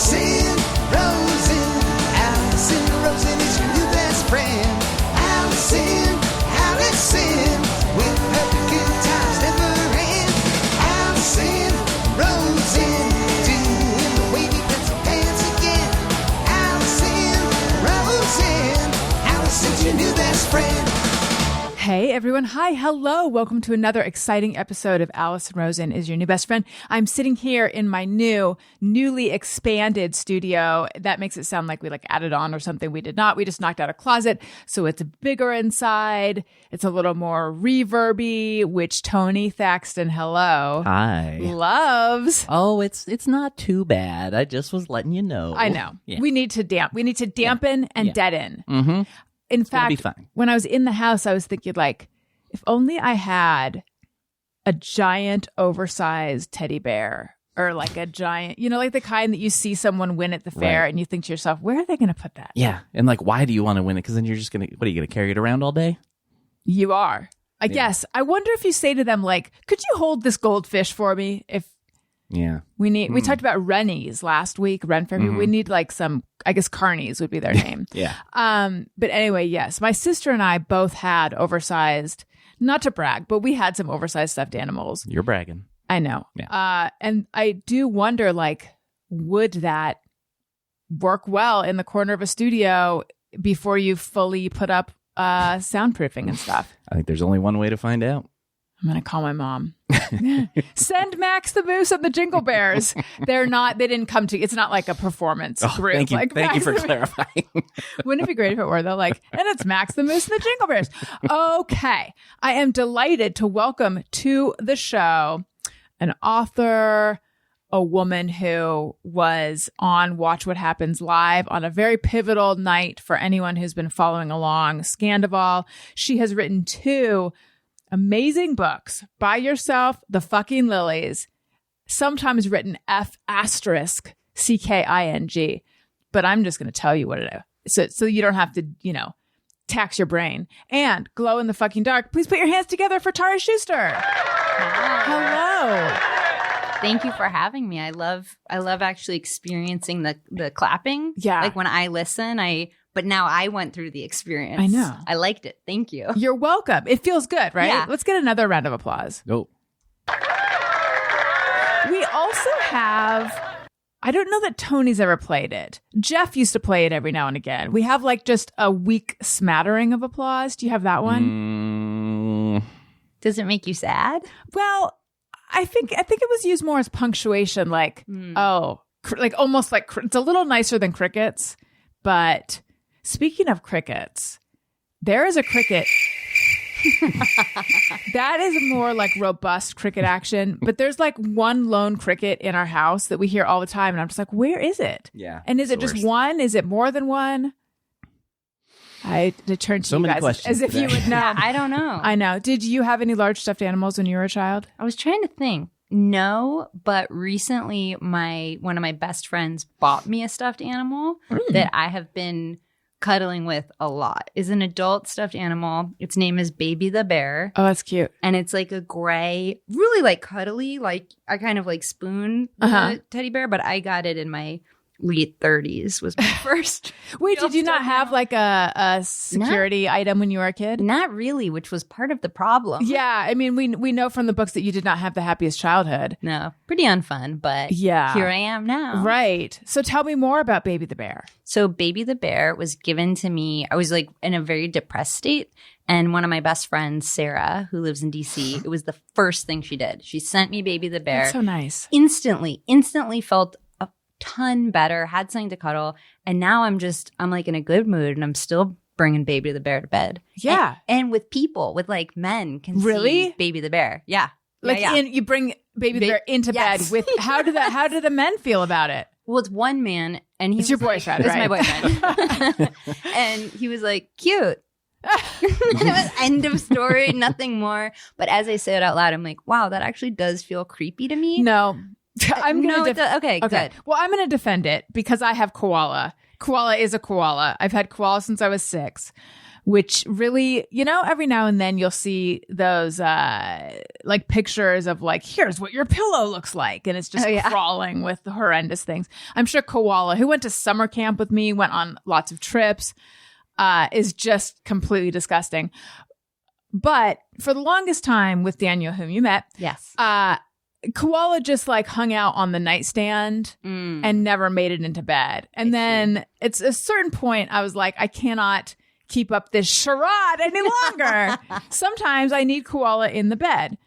Allison Rosen. Allison Rosen is your new best friend. Allison, with her good times never end. Allison Rosen, doing the wavy pencil dance again. Allison Rosen. Allison's your new best friend. Hey everyone. Hi. Hello. Welcome to another exciting episode of Allison Rosen is your new best friend. I'm sitting here in my newly expanded studio. That makes it sound like we added on or something. We did not. We just knocked out a closet. So it's bigger inside. It's a little more reverby, which Tony Thaxton, hello. Hi. Loves. Oh, it's not too bad. I just was letting you know. I know. Yeah. We need to dampen and deaden. Mm-hmm. In fact, when I was in the house, I was thinking if only I had a giant oversized teddy bear or a giant, the kind that you see someone win at the fair and you think to yourself, where are they going to put that? Yeah. And why do you want to win it? Because then you're just going to, what are you going to carry it around all day? You are. I guess. I wonder if you say to them, could you hold this goldfish for me? We talked about Rennies last week, Ren Fair. We need some, I guess carnies would be their name. Yeah. But anyway, yes, my sister and I both had oversized, not to brag, but we had some oversized stuffed animals. You're bragging. I know. Yeah. And I do wonder, would that work well in the corner of a studio before you fully put up soundproofing and stuff? I think there's only one way to find out. I'm going to call my mom. Send Max the Moose and the Jingle Bears. They didn't come to, it's not like a performance group. Thank you for clarifying. Wouldn't it be great if it were though? And it's Max the Moose and the Jingle Bears. Okay. I am delighted to welcome to the show an author, a woman who was on Watch What Happens Live on a very pivotal night for anyone who's been following along, Scandival. She has written 2 amazing books by yourself, The Fucking Lilies, sometimes written F***cking, but I'm just going to tell you what it is. So you don't have to, tax your brain. And Glow in the Fucking Dark. Please put your hands together for Tara Schuster. Hello. Thank you for having me. I love actually experiencing the clapping. Yeah. When I listen, but now I went through the experience. I know. I liked it. Thank you. You're welcome. It feels good, right? Yeah. Let's get another round of applause. Go. We also have, I don't know that Tony's ever played it. Jeff used to play it every now and again. We have just a weak smattering of applause. Do you have that one? Does it make you sad? Well, I think it was used more as punctuation, almost it's a little nicer than crickets, but speaking of crickets, there is a cricket that is more robust cricket action, but there's one lone cricket in our house that we hear all the time, and I'm just where is it? Yeah. And is it just one? Is it more than one? I turn to you guys as if you would know. Yeah, I don't know. I know. Did you have any large stuffed animals when you were a child? I was trying to think. No, but recently one of my best friends bought me a stuffed animal that I have been cuddling with a lot. Is an adult stuffed animal. Its name is Baby the Bear. Oh, that's cute. And it's a gray, really cuddly, I kind of spoon the teddy bear, but I got it in my late 30s was my first. Wait, did you not have a security item when you were a kid? Not really, which was part of the problem. Yeah, I mean, we know from the books that you did not have the happiest childhood. No, pretty unfun, but yeah, here I am now. Right. So tell me more about Baby the Bear. So Baby the Bear was given to me. I was in a very depressed state. And one of my best friends, Sarah, who lives in DC, it was the first thing she did. She sent me Baby the Bear. That's so nice. Instantly felt ton better, had something to cuddle, and now I'm in a good mood, and I'm still bringing Baby the Bear to bed. Yeah. And with people, with men can see Baby the Bear. Yeah. You bring Baby the Bear into bed with, how do the men feel about it? Well, it's one man, and he's your boyfriend, right? It's my boyfriend. And he was cute. It was end of story, nothing more. But as I say it out loud, I'm wow, that actually does feel creepy to me. No. I'm going to okay, good. Well, I'm going to defend it because I have koala. Koala is a koala. I've had koala since I was 6. which really, every now and then you'll see those like pictures of like, here's what your pillow looks like. And it's just crawling with horrendous things. I'm sure Koala, who went to summer camp with me, went on lots of trips, is just completely disgusting. But for the longest time with Daniel, whom you met, Yes. Koala just like hung out on the nightstand and never made it into bed. And then it's a certain point I was like, I cannot keep up this charade any longer. Sometimes I need Koala in the bed.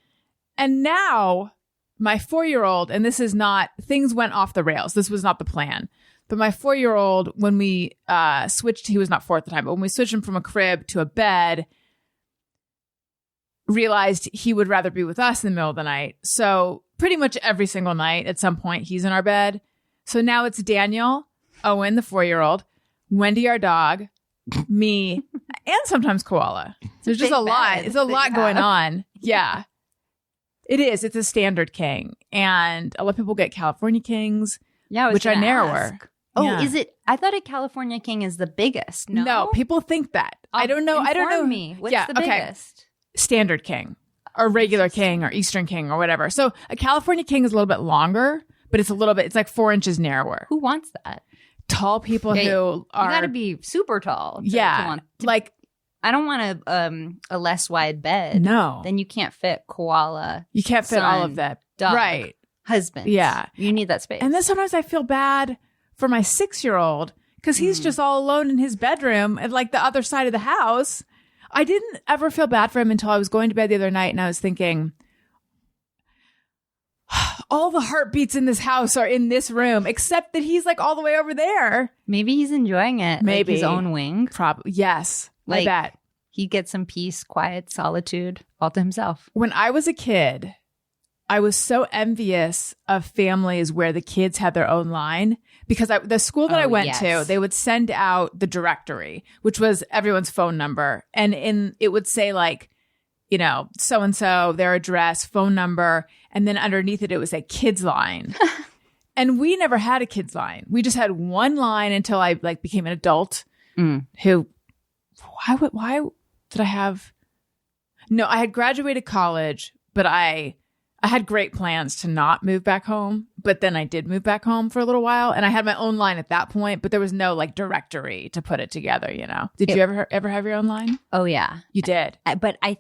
And now my 4-year-old, and this is not, things went off the rails. This was not the plan. But my 4-year-old, when we switched, he was not 4 at the time, but when we switched him from a crib to a bed, realized he would rather be with us in the middle of the night. So pretty much every single night at some point, he's in our bed. So now it's Daniel, Owen, the 4-year-old, Wendy, our dog, me, and sometimes Koala. There's just a lot. It's a lot going on. Yeah. It is. It's a standard king. And a lot of people get California kings, which are narrower. Oh, is it? I thought a California king is the biggest. No, people think that. I don't know. Inform me. What's the biggest? Standard king or regular king or Eastern king or whatever. So a California king is a little bit longer, but it's like 4 inches narrower. Who wants that? Tall people who are. You got to be super tall. Like I don't want a less wide bed. No. Then you can't fit koala. You can't fit all of that. Dog, right. Husband. Yeah. You need that space. And then sometimes I feel bad for my 6-year-old because he's just all alone in his bedroom at like the other side of the house. I didn't ever feel bad for him until I was going to bed the other night and I was thinking, all the heartbeats in this house are in this room, except that he's like all the way over there. Maybe he's enjoying it. Maybe. Like his own wing. Probably. Yes. Like, I bet. He gets some peace, quiet, solitude all to himself. When I was a kid, I was so envious of families where the kids had their own line because the school that I went to, they would send out the directory, which was everyone's phone number. And it would say like, so-and-so, their address, phone number. And then underneath it was a kids line. And we never had a kids line. We just had one line until I like became an adult who, why did I have, no, I had graduated college, but I had great plans to not move back home, but then I did move back home for a little while and I had my own line at that point, but there was no like directory to put it together, Did you ever have your own line? Oh yeah. You did. But I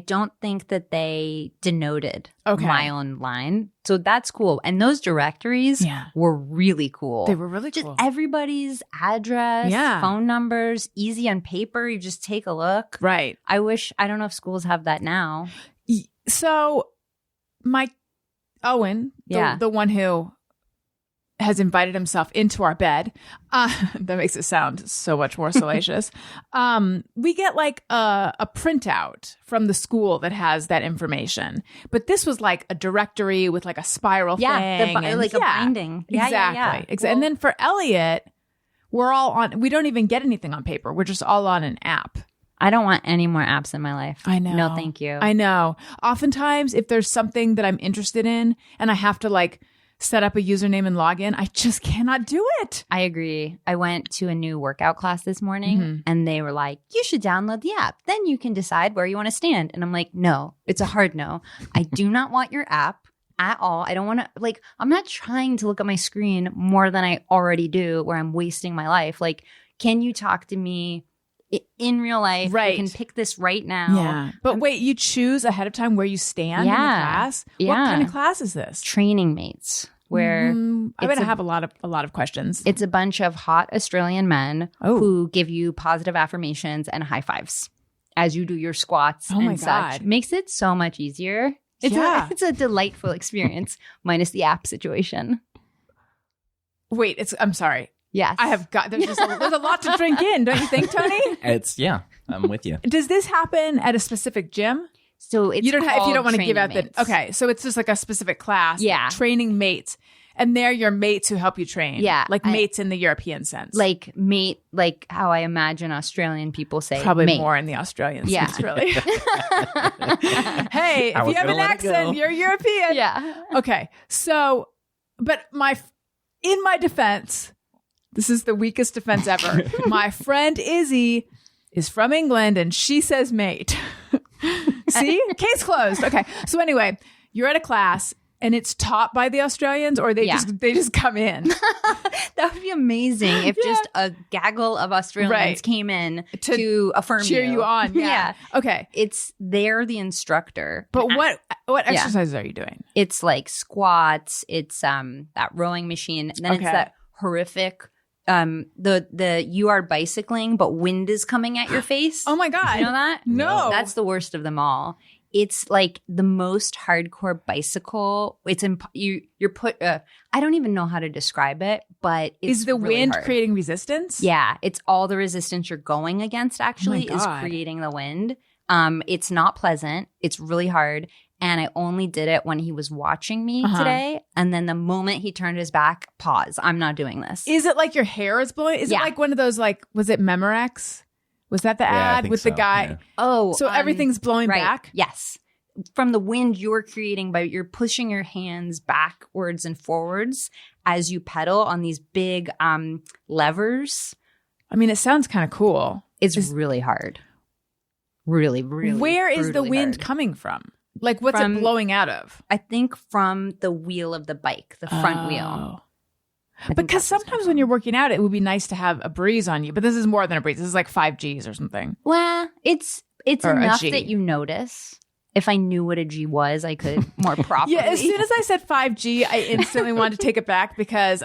don't think that they denoted my own line. So that's cool. And those directories were really cool. They were really cool. Just everybody's address, phone numbers, easy on paper. You just take a look. Right. I don't know if schools have that now. So my Owen, the one who has invited himself into our bed, that makes it sound so much more salacious. We get like a printout from the school that has that information, but this was like a directory with like a spiral thing, a binding. Exactly. Well, and then for Elliot, we're all on. We don't even get anything on paper. We're just all on an app. I don't want any more apps in my life. I know. No, thank you. I know. Oftentimes, if there's something that I'm interested in and I have to like set up a username and log in, I just cannot do it. I agree. I went to a new workout class this morning and they were like, you should download the app. Then you can decide where you want to stand. And I'm like, no, it's a hard no. I do not want your app at all. I don't want to, I'm not trying to look at my screen more than I already do where I'm wasting my life. Like, can you talk to me in real life? Right. You can pick this right now. Yeah. But wait, you choose ahead of time where you stand in the class? Yeah. What kind of class is this? Training mates. Where I'm going to have a lot of questions. It's a bunch of hot Australian men who give you positive affirmations and high fives as you do your squats and such. God. Makes it so much easier. It's a delightful experience minus the app situation. Wait, I'm sorry. Yes. I have got, there's a lot to drink in, don't you think, Tony? I'm with you. Does this happen at a specific gym? So it's if you don't want to give out mates. So it's just like a specific class. Yeah. Training mates. And they're your mates who help you train. Yeah. Like mates in the European sense. Like mate, like how I imagine Australian people say probably mate. More in the Australian sense, really. Hey, if you have an accent, you're European. Yeah. Okay. So, but in my defense, this is the weakest defense ever. My friend Izzy is from England and she says mate. See? Case closed. Okay. So anyway, you're at a class and it's taught by the Australians, or they just come in. That would be amazing if just a gaggle of Australians came in to affirm cheer you on. Yeah. Okay. They're the instructor. But what exercises are you doing? It's like squats. It's that rowing machine. And then it's that horrific you are bicycling, but wind is coming at your face. Oh my God. You know that? No. That's the worst of them all. It's like the most hardcore bicycle. It's you're put. I don't even know how to describe it, but it's is the really wind hard. creating resistance? Yeah, it's all the resistance you're going against. Actually, is creating the wind. It's not pleasant. It's really hard, and I only did it when he was watching me today. And then the moment he turned his back, pause. I'm not doing this. Is it like your hair is blowing? Is it like one of those was it Memorex? Was that the ad with the guy? Yeah. Oh, so everything's blowing back? Yes. From the wind you're creating you're pushing your hands backwards and forwards as you pedal on these big levers. I mean, it sounds kind of cool. It's really hard. Really, really. Where is the wind hard. coming from? Like, what's it blowing out of? I think from the wheel of the bike, the front wheel. Because sometimes when you're working out, it would be nice to have a breeze on you. But this is more than a breeze. This is like 5 Gs or something. Well, it's Or a enough G. that you notice. If I knew what a G was, I could more properly. Yeah, as soon as I said 5G, I instantly wanted to take it back because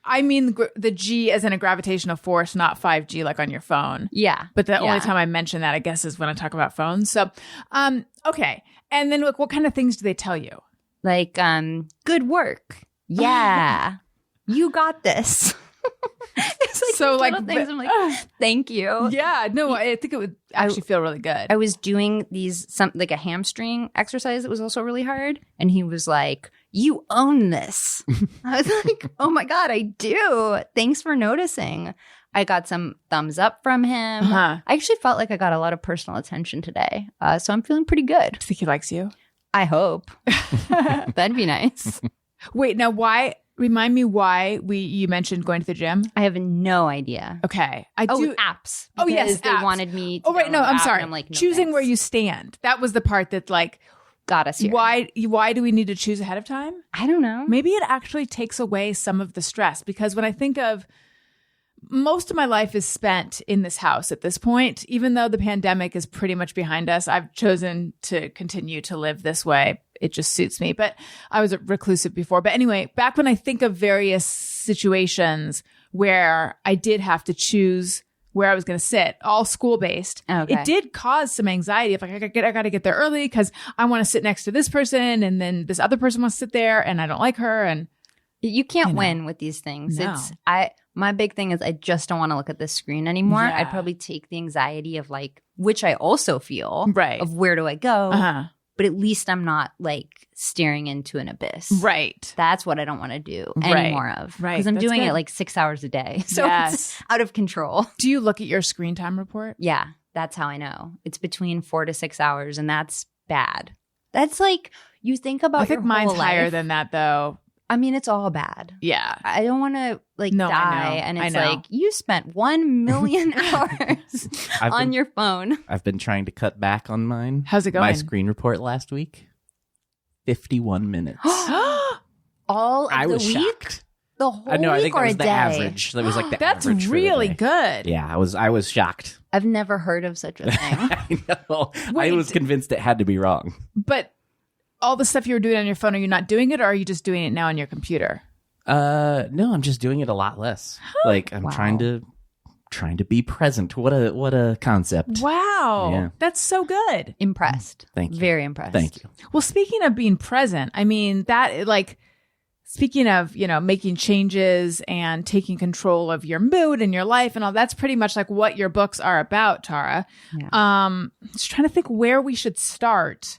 I mean the G as in a gravitational force, not 5G like on your phone. Yeah. But the only time I mention that, I guess, is when I talk about phones. So, okay. And then what kind of things do they tell you? Like, good work. Yeah. You got this. It's like So, like, things. I'm like, thank you. Yeah, no, I think it would actually feel really good. I was doing like a hamstring exercise that was also really hard. And he was like, you own this. I was like, oh my God, I do. Thanks for noticing. I got some thumbs up from him. I actually felt like I got a lot of personal attention today. So I'm feeling pretty good. I think he likes you. I hope. That'd be nice. Wait, now remind me why you mentioned going to the gym? I have no idea. Okay. Apps. Oh, yes, Because they apps. wanted me to right. No, download I'm app, sorry. and I'm like, no, choosing thanks. where you stand. That was the part that got us here. why do we need to choose ahead of time? I don't know. Maybe it actually takes away some of the stress, because when I think of most of my life is spent in this house at this point, even though the pandemic is pretty much behind us, I've chosen to continue to live this way. It just suits me. But I was reclusive before. But anyway, back when I think of various situations where I did have to choose where I was going to sit, all school-based, it did cause some anxiety of like, I got to get there early because I want to sit next to this person, and then this other person wants to sit there and I don't like her. And you can't win with these things. No. My big thing is I just don't want to look at this screen anymore. Yeah. I'd probably take the anxiety of which I also feel, Right. of where do I go? but at least I'm not like staring into an abyss. Right. That's what I don't want to do Right. any more of. Right. Because I'm That's doing good. it like 6 hours a day. So Yes. it's out of control. Do you look at your screen time report? Yeah. That's how I know. It's between 4 to 6 hours, and that's bad. That's like, you think about I think your mine's whole higher life. than that, though. I mean, it's all bad. Yeah. I don't want to No, I die. know. And I it's know. like, you spent 1 million hours on your phone. I've been trying to cut back on mine. How's it going? My screen report last week, 51 minutes. All of I the was week? shocked. The whole I know. I week think or that was a the day? average. That was like the That's average for the really day. good. Yeah, I was shocked. I've never heard of such a thing. I know. I Wait. was convinced it had to be wrong. But all the stuff you were doing on your phone, are you not doing it, or are you just doing it now on your computer? No, I'm just doing it a lot less. Like I'm Wow. trying to be present. What a concept. Wow. Yeah. That's so good. Impressed. Thank you. Very impressed. Thank you. Well, speaking of being present, I mean, that like, speaking of, making changes and taking control of your mood and your life and all, that's pretty much like what your books are about, Tara. Yeah. Just trying to think where we should start.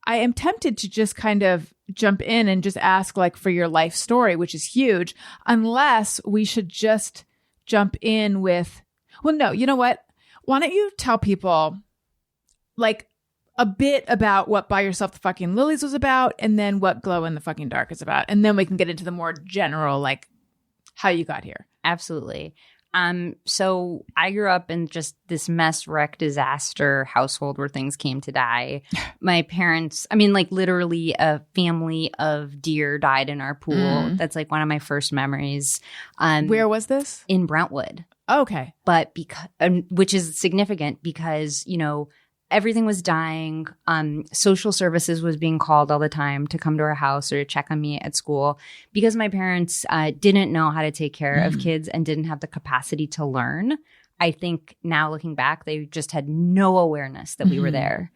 I am tempted to just kind of jump in and just ask like for your life story, which is huge, unless we should just jump in with, well, no, you know what? Why don't you tell people like a bit about what Buy Yourself the Fucking Lilies was about, and then what Glow in the Fucking Dark is about. And then we can get into the more general, like how you got here. Absolutely. So I grew up in just this mess, wreck, disaster household where things came to die. My parents, I mean, like literally a family of deer died in our pool. That's like one of my first memories. Where was this? In Brentwood. Okay. But because, which is significant because, you know, everything was dying. Social services was being called all the time to come to our house or to check on me at school because my parents didn't know how to take care of kids and didn't have the capacity to learn. I think now looking back, they just had no awareness that we were there.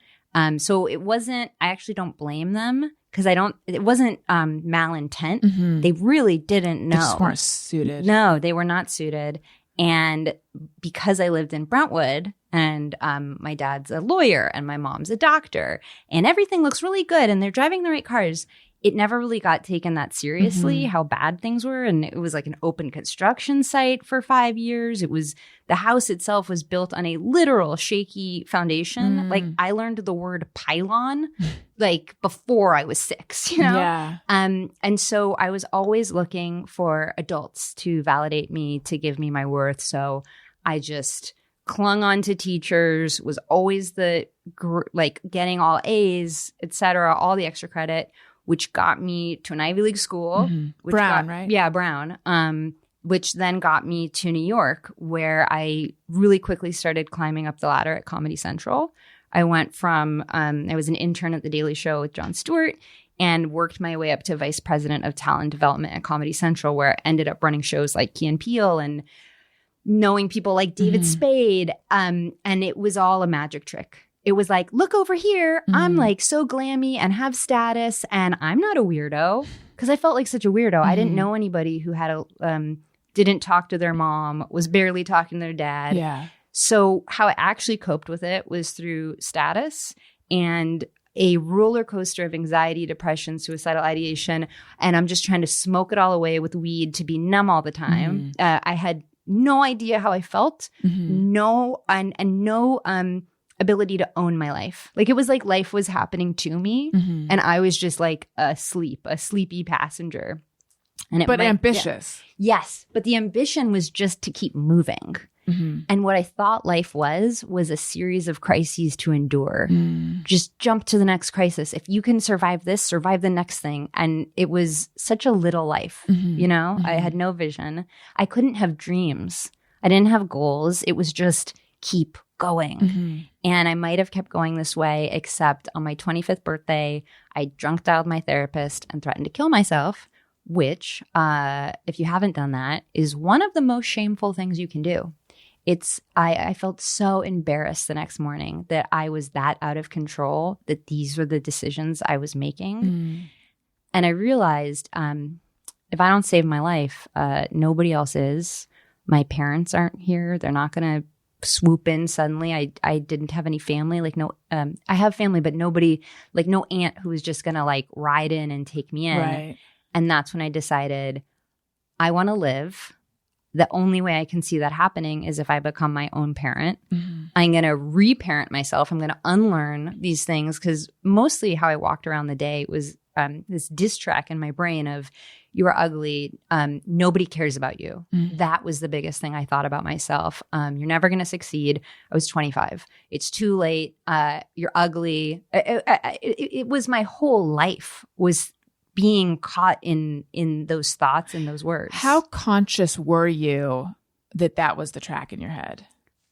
So it wasn't, I actually don't blame them because it wasn't malintent. They really didn't know. They just weren't suited. No, they were not suited. And because I lived in Brentwood and my dad's a lawyer and my mom's a doctor and everything looks really good and they're driving the right cars, it never really got taken that seriously how bad things were. And it was like an open construction site for 5 years. The house itself was built on a literal shaky foundation. Like I learned the word pylon like before I was 6, you know? Yeah. And so I was always looking for adults to validate me, to give me my worth. So I just clung on to teachers, was always like getting all A's, etc., all the extra credit, which got me to an Ivy League school. Brown, right? Yeah, Brown. Which then got me to New York, where I really quickly started climbing up the ladder at Comedy Central. I went from, I was an intern at The Daily Show with Jon Stewart and worked my way up to vice president of talent development at Comedy Central, where I ended up running shows like Key and Peele and knowing people like David Spade. And it was all a magic trick. It was like, look over here. I'm like so glammy and have status and I'm not a weirdo. Because I felt like such a weirdo. I didn't know anybody who had didn't talk to their mom, was barely talking to their dad. Yeah. So how I actually coped with it was through status and a roller coaster of anxiety, depression, suicidal ideation. And I'm just trying to smoke it all away with weed to be numb all the time. I had no idea how I felt. No ability to own my life. Like it was like life was happening to me and I was just like a sleepy passenger. And ambitious. Yeah. Yes. But the ambition was just to keep moving. And what I thought life was a series of crises to endure. Just jump to the next crisis. If you can survive this, survive the next thing. And it was such a little life, you know? I had no vision. I couldn't have dreams. I didn't have goals. It was just keep going. And I might have kept going this way, except on my 25th birthday, I drunk dialed my therapist and threatened to kill myself, which, if you haven't done that, is one of the most shameful things you can do. I felt so embarrassed the next morning that I was that out of control, that these were the decisions I was making. And I realized if I don't save my life, nobody else is. My parents aren't here. They're not going to swoop in suddenly. I didn't have any family. Like no, I have family, but nobody, like no aunt who was just going to like ride in and take me in. Right. And that's when I decided I want to live. The only way I can see that happening is if I become my own parent. I'm going to reparent myself. I'm going to unlearn these things because mostly how I walked around the day was this diss track in my brain of you are ugly. Nobody cares about you. That was the biggest thing I thought about myself. You're never going to succeed. I was 25. It's too late. You're ugly. It was my whole life was being caught in those thoughts and those words. How conscious were you that was the track in your head?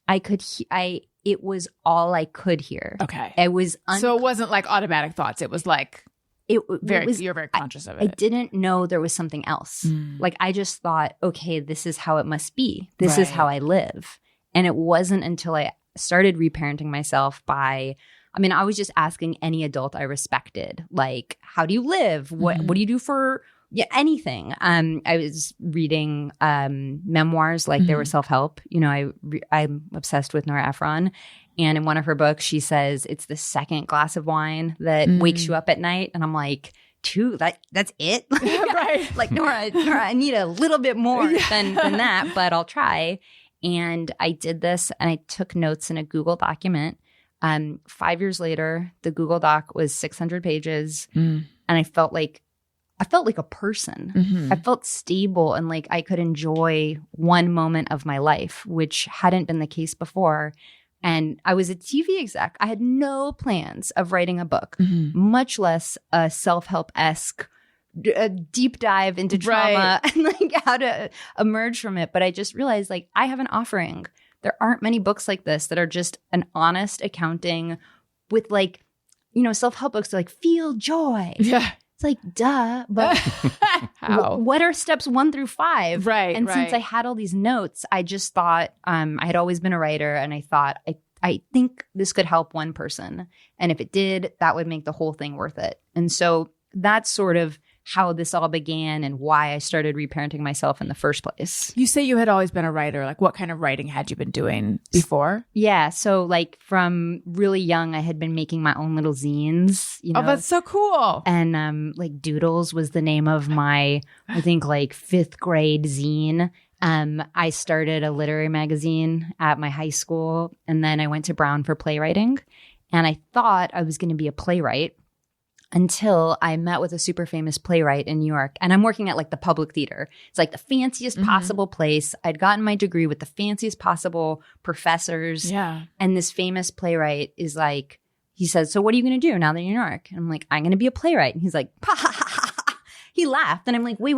It was all I could hear. Okay. It was so it wasn't like automatic thoughts. It was like you're very conscious of it. I didn't know there was something else. Like I just thought, okay, this is how it must be. This is how I live. And it wasn't until I started reparenting myself I was just asking any adult I respected, like, how do you live? What do you do for anything? I was reading memoirs like they were self-help. You know, I'm obsessed with Nora Ephron. And in one of her books, she says it's the second glass of wine that wakes you up at night. And I'm like, that's it? Right. Like, Nora, I need a little bit more than that, but I'll try. And I did this and I took notes in a Google document. 5 years later, the Google Doc was 600 pages. And I felt like I felt like a person. Mm-hmm. I felt stable and like I could enjoy one moment of my life, which hadn't been the case before. And I was a TV exec. I had no plans of writing a book, much less a self-help-esque a deep dive into trauma and like how to emerge from it. But I just realized like I have an offering. There aren't many books like this that are just an honest accounting with like, self-help books are like feel joy. Yeah. It's like, duh. But How? what are steps 1 through 5? Right. And since I had all these notes, I just thought I had always been a writer and I thought I think this could help one person. And if it did, that would make the whole thing worth it. And so that's sort of how this all began and why I started reparenting myself in the first place. You say you had always been a writer. Like, what kind of writing had you been doing before? Yeah. So like from really young, I had been making my own little zines, Oh, that's so cool. And like Doodles was the name of my, I think like 5th grade zine. I started a literary magazine at my high school, and then I went to Brown for playwriting. And I thought I was going to be a playwright until I met with a super famous playwright in New York. And I'm working at like the Public Theater. It's like the fanciest possible place. I'd gotten my degree with the fanciest possible professors. Yeah. And this famous playwright is like, he says, so what are you going to do now that you're in New York? And I'm like, I'm going to be a playwright. And he's like, ha ha ha ha. He laughed. And I'm like, wait.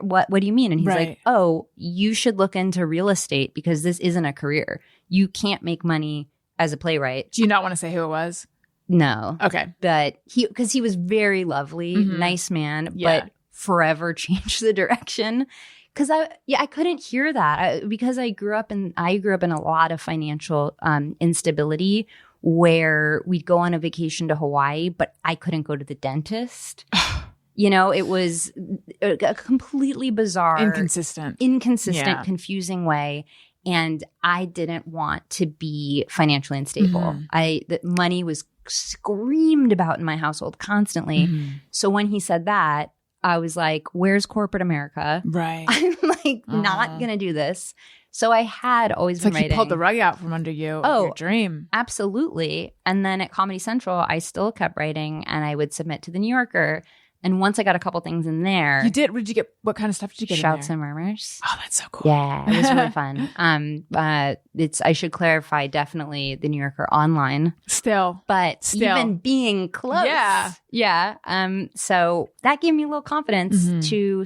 What do you mean? And he's like, oh, you should look into real estate because this isn't a career. You can't make money as a playwright. Do you not want to say who it was? No. Okay. But because he was very lovely, nice man, but forever changed the direction. Because I couldn't hear that because I grew up in a lot of financial instability where we'd go on a vacation to Hawaii, but I couldn't go to the dentist. It was a completely bizarre, Inconsistent, confusing way. And I didn't want to be financially unstable. The money was screamed about in my household constantly. So when he said that, I was like, where's corporate America? Right. I'm like, not going to do this. So I had always been like writing. He pulled the rug out from under you. Oh, your dream. Absolutely. And then at Comedy Central, I still kept writing and I would submit to the New Yorker. And once I got a couple things in there. You did? What kind of stuff did you get Shouts in there? and Murmurs. Oh, that's so cool. Yeah, it was really fun. I should clarify, definitely the New Yorker online. Still. Even being close. Yeah. Yeah. So that gave me a little confidence to,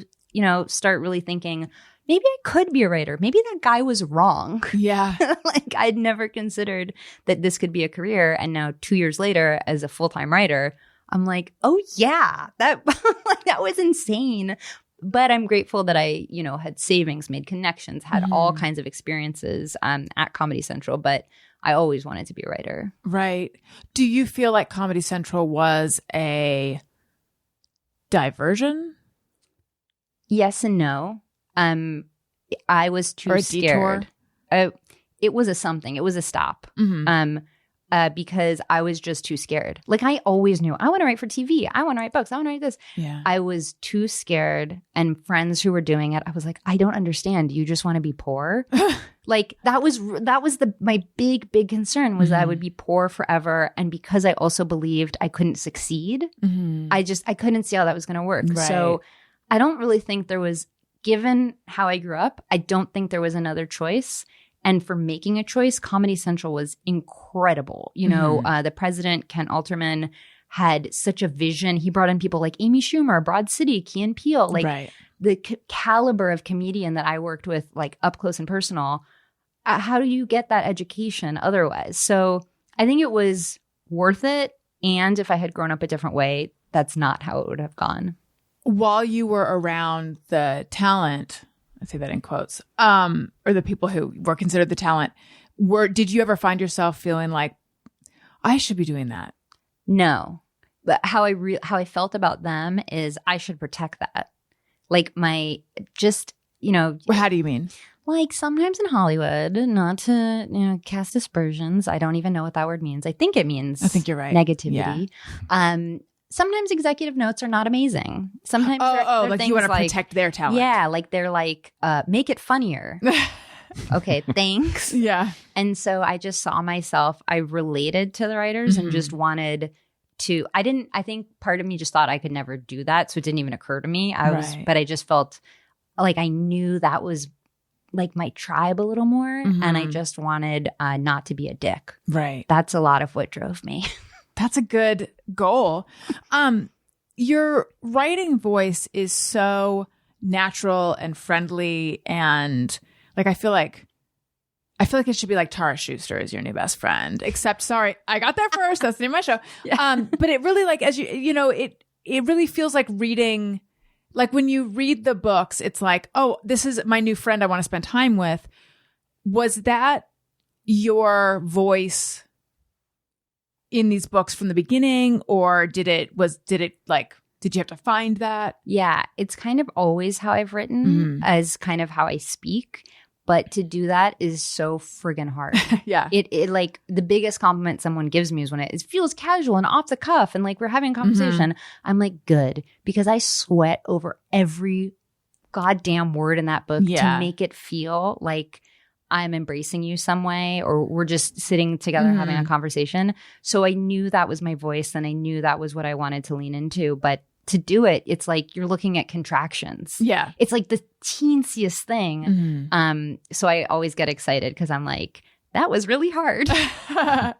start really thinking, maybe I could be a writer. Maybe that guy was wrong. Yeah. Like I'd never considered that this could be a career. And now 2 years later, as a full-time writer, I'm like, oh yeah, that was insane. But I'm grateful that I, had savings, made connections, had all kinds of experiences at Comedy Central. But I always wanted to be a writer. Right. Do you feel like Comedy Central was a diversion? Yes and no. I was too scared. It was a something. It was a stop. Because I was just too scared. Like I always knew I want to write for TV. I want to write books. I want to write this. Yeah. I was too scared. And friends who were doing it, I was like, I don't understand. You just want to be poor. Like that was my big concern was that I would be poor forever. And because I also believed I couldn't succeed, I couldn't see how that was going to work. Right. So I don't really think there was, given how I grew up, I don't think there was another choice. And for making a choice, Comedy Central was incredible. The president, Kent Alterman, had such a vision. He brought in people like Amy Schumer, Broad City, Key and Peele. Like the caliber of comedian that I worked with, like up close and personal. How do you get that education otherwise? So I think it was worth it. And if I had grown up a different way, that's not how it would have gone. While you were around the talent, I say that in quotes, or the people who were considered the talent, did you ever find yourself feeling like, I should be doing that? No. But how I felt about them is I should protect that. Like How do you mean? Like sometimes in Hollywood, not to cast aspersions. I don't even know what that word means. I think it means I think you're right. Negativity. Yeah. Sometimes executive notes are not amazing. Sometimes they're like you want to protect their talent. Yeah, like they're like, make it funnier. Okay, thanks. Yeah. And so I just saw myself, I related to the writers and just wanted I think part of me just thought I could never do that. So it didn't even occur to me. Right. But I just felt like I knew that was like my tribe a little more. And I just wanted not to be a dick. Right. That's a lot of what drove me. That's a good goal. Your writing voice is so natural and friendly, and like I feel like it should be like Tara Schuster is your new best friend. Except, sorry, I got there first. That's the name of my show. Yeah. But it really, like, as you know, it really feels like reading. Like when you read the books, it's like, oh, this is my new friend I want to spend time with. Was that your voice in these books from the beginning, or did you have to find that? Yeah, it's kind of always how I've written, as kind of how I speak. But to do that is so friggin' hard. Yeah. It like the biggest compliment someone gives me is when it feels casual and off the cuff and like we're having a conversation. I'm like, good, because I sweat over every goddamn word in that book to make it feel like I'm embracing you some way, or we're just sitting together having a conversation. So I knew that was my voice, and I knew that was what I wanted to lean into. But to do it, it's like you're looking at contractions. Yeah. It's like the teensiest thing. So I always get excited because I'm like, that was really hard. A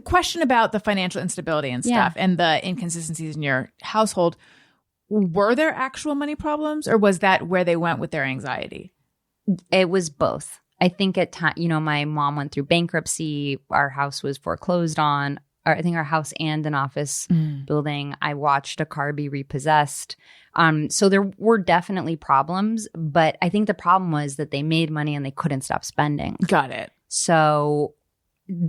question about the financial instability and stuff and the inconsistencies in your household. Were there actual money problems, or was that where they went with their anxiety? It was both. I think at time, my mom went through bankruptcy. Our house was foreclosed on. I think our house and an office building. I watched a car be repossessed. So there were definitely problems, but I think the problem was that they made money and they couldn't stop spending. Got it. So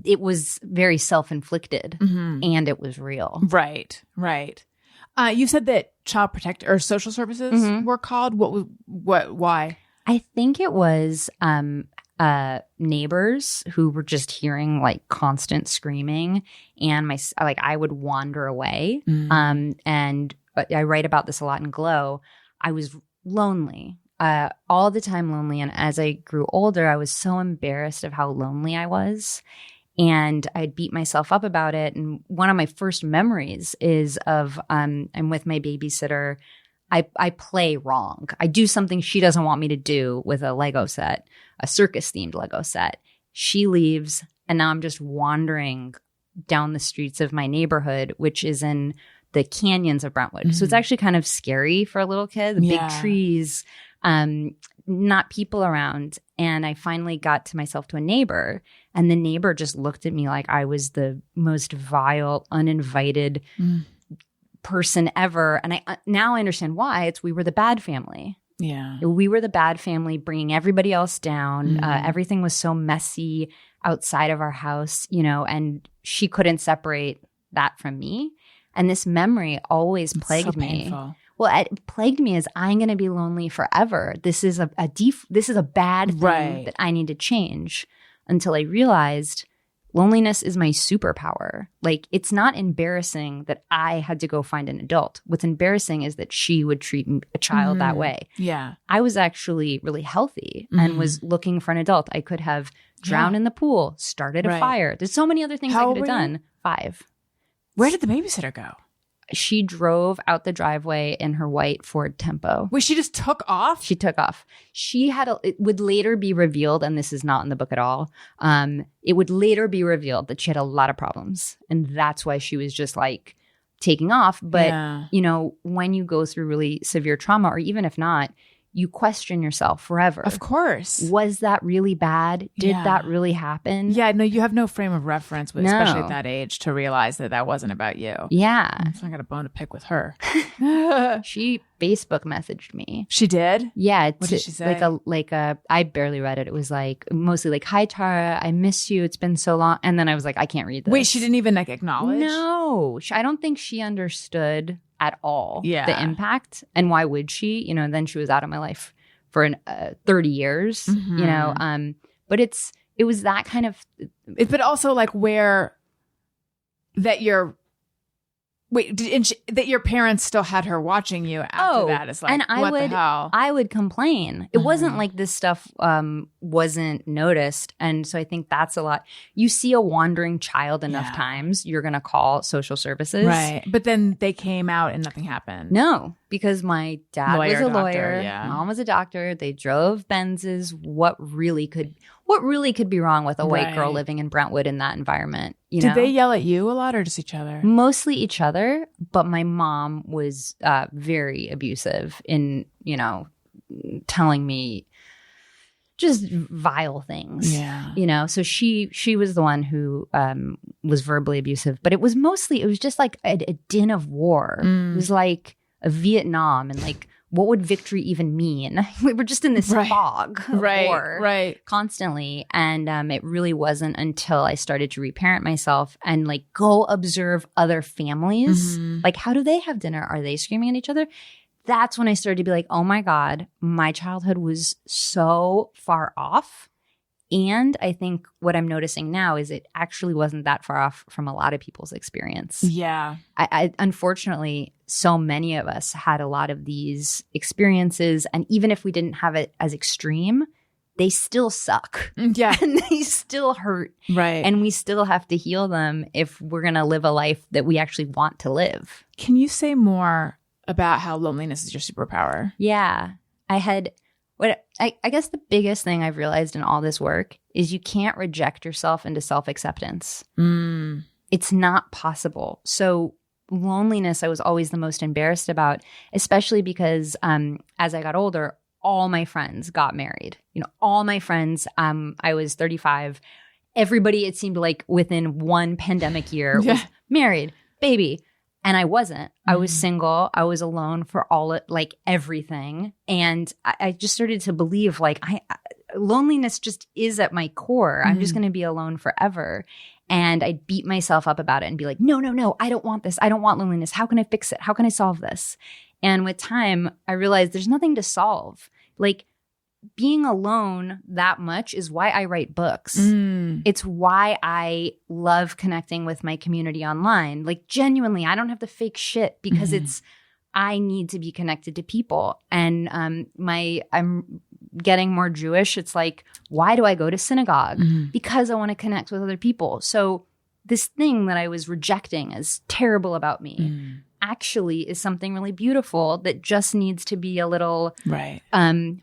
it was very self-inflicted and it was real. Right. You said that child protector or social services were called. Why? I think it was neighbors who were just hearing like constant screaming, and I would wander away. And I write about this a lot in Glow. I was lonely, all the time lonely. And as I grew older, I was so embarrassed of how lonely I was. And I'd beat myself up about it. And one of my first memories is of I'm with my babysitter. I play wrong. I do something she doesn't want me to do with a Lego set, a circus-themed Lego set. She leaves, and now I'm just wandering down the streets of my neighborhood, which is in the canyons of Brentwood. So it's actually kind of scary for a little kid. The big trees, not people around. And I finally got to myself to a neighbor, and the neighbor just looked at me like I was the most vile, uninvited person ever. And now I understand why. We were the bad family. Yeah. We were the bad family bringing everybody else down. Everything was so messy outside of our house, and she couldn't separate that from me. And this memory always plagued me. Painful. Well, it plagued me as I'm going to be lonely forever. This is a bad thing that I need to change, until I realized loneliness is my superpower. Like, it's not embarrassing that I had to go find an adult. What's embarrassing is that she would treat a child that way. Yeah. I was actually really healthy and was looking for an adult. I could have drowned in the pool, started a fire. There's so many other things I could have done. 5. Where did the babysitter go? She drove out the driveway in her white Ford Tempo. Wait, she just took off? She took off. It would later be revealed, and this is not in the book at all. It would later be revealed that she had a lot of problems, and that's why she was just like taking off. But, when you go through really severe trauma, or even if not, you question yourself forever. Of course. Was that really bad? Did that really happen? Yeah, no, you have no frame of reference, especially at that age, to realize that wasn't about you. Yeah. So I got a bone to pick with her. She Facebook messaged me. She did? Yeah. What did she say? I barely read it. It was like mostly like, "Hi Tara, I miss you. It's been so long." And then I was like, I can't read this. Wait, she didn't even acknowledge? No. I don't think she understood at all the impact. And why would she? Then she was out of my life for 30 years, but it was that kind of. But also like Wait, that your parents still had her watching you after that is like, and what the hell? I would complain. It wasn't like this stuff wasn't noticed. And so I think that's a lot. You see a wandering child enough times, you're going to call social services. Right. But then they came out and nothing happened. No, because my dad was a lawyer. Yeah. Mom was a doctor. They drove Benzes. What really could be wrong with a white girl living in Brentwood in that environment? Did they yell at you a lot or just each other? Mostly each other, but my mom was very abusive in, telling me just vile things. Yeah. So she was the one who was verbally abusive, but it was just like a din of war. It was like a Vietnam, and like, what would victory even mean? We were just in this fog of war constantly. And it really wasn't until I started to reparent myself and like go observe other families. Like, how do they have dinner? Are they screaming at each other? That's when I started to be like, oh my God, my childhood was so far off. And I think what I'm noticing now is it actually wasn't that far off from a lot of people's experience. Yeah. I unfortunately, so many of us had a lot of these experiences. And even if we didn't have it as extreme, they still suck. Yeah. And they still hurt. Right. And we still have to heal them if we're going to live a life that we actually want to live. Can you say more about how loneliness is your superpower? Yeah. I guess the biggest thing I've realized in all this work is you can't reject yourself into self-acceptance. It's not possible. So loneliness, I was always the most embarrassed about, especially because as I got older, all my friends got married. All my friends, I was 35. Everybody, it seemed like within one pandemic year was married, baby. And I wasn't. I was single. I was alone for everything. And I just started to believe loneliness just is at my core. I'm just going to be alone forever. And I'd beat myself up about it and be like, no, I don't want this. I don't want loneliness. How can I fix it? How can I solve this? And with time, I realized there's nothing to solve. Like, being alone that much is why I write books. It's why I love connecting with my community online. Like, genuinely, I don't have to fake shit because I need to be connected to people. And I'm getting more Jewish. It's like, why do I go to synagogue? Because I want to connect with other people. So this thing that I was rejecting as terrible about me actually is something really beautiful that just needs to be a little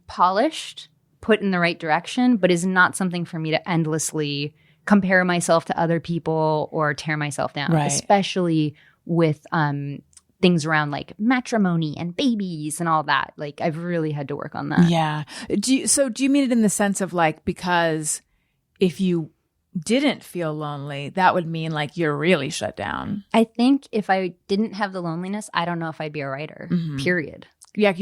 polished, put in the right direction, but is not something for me to endlessly compare myself to other people or tear myself down, especially with things around like matrimony and babies and all that. Like, I've really had to work on that. Yeah. Do you mean it in the sense of like, because if you didn't feel lonely, that would mean like you're really shut down? I think if I didn't have the loneliness, I don't know if I'd be a writer, period. Yeah,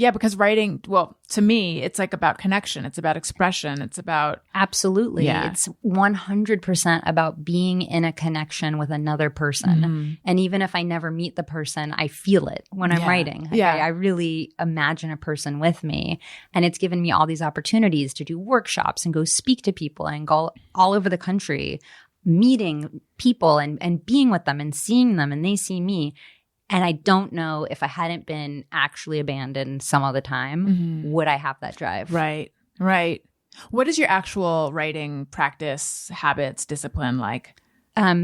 because writing, well, to me, it's like about connection. It's about expression. It's about... Absolutely. Yeah. It's 100% about being in a connection with another person. And even if I never meet the person, I feel it when I'm writing. Like, I really imagine a person with me. And it's given me all these opportunities to do workshops and go speak to people and go all over the country, meeting people and being with them and seeing them, and they see me. And I don't know if I hadn't been actually abandoned some other time, would I have that drive? Right. What is your actual writing practice, habits, discipline like?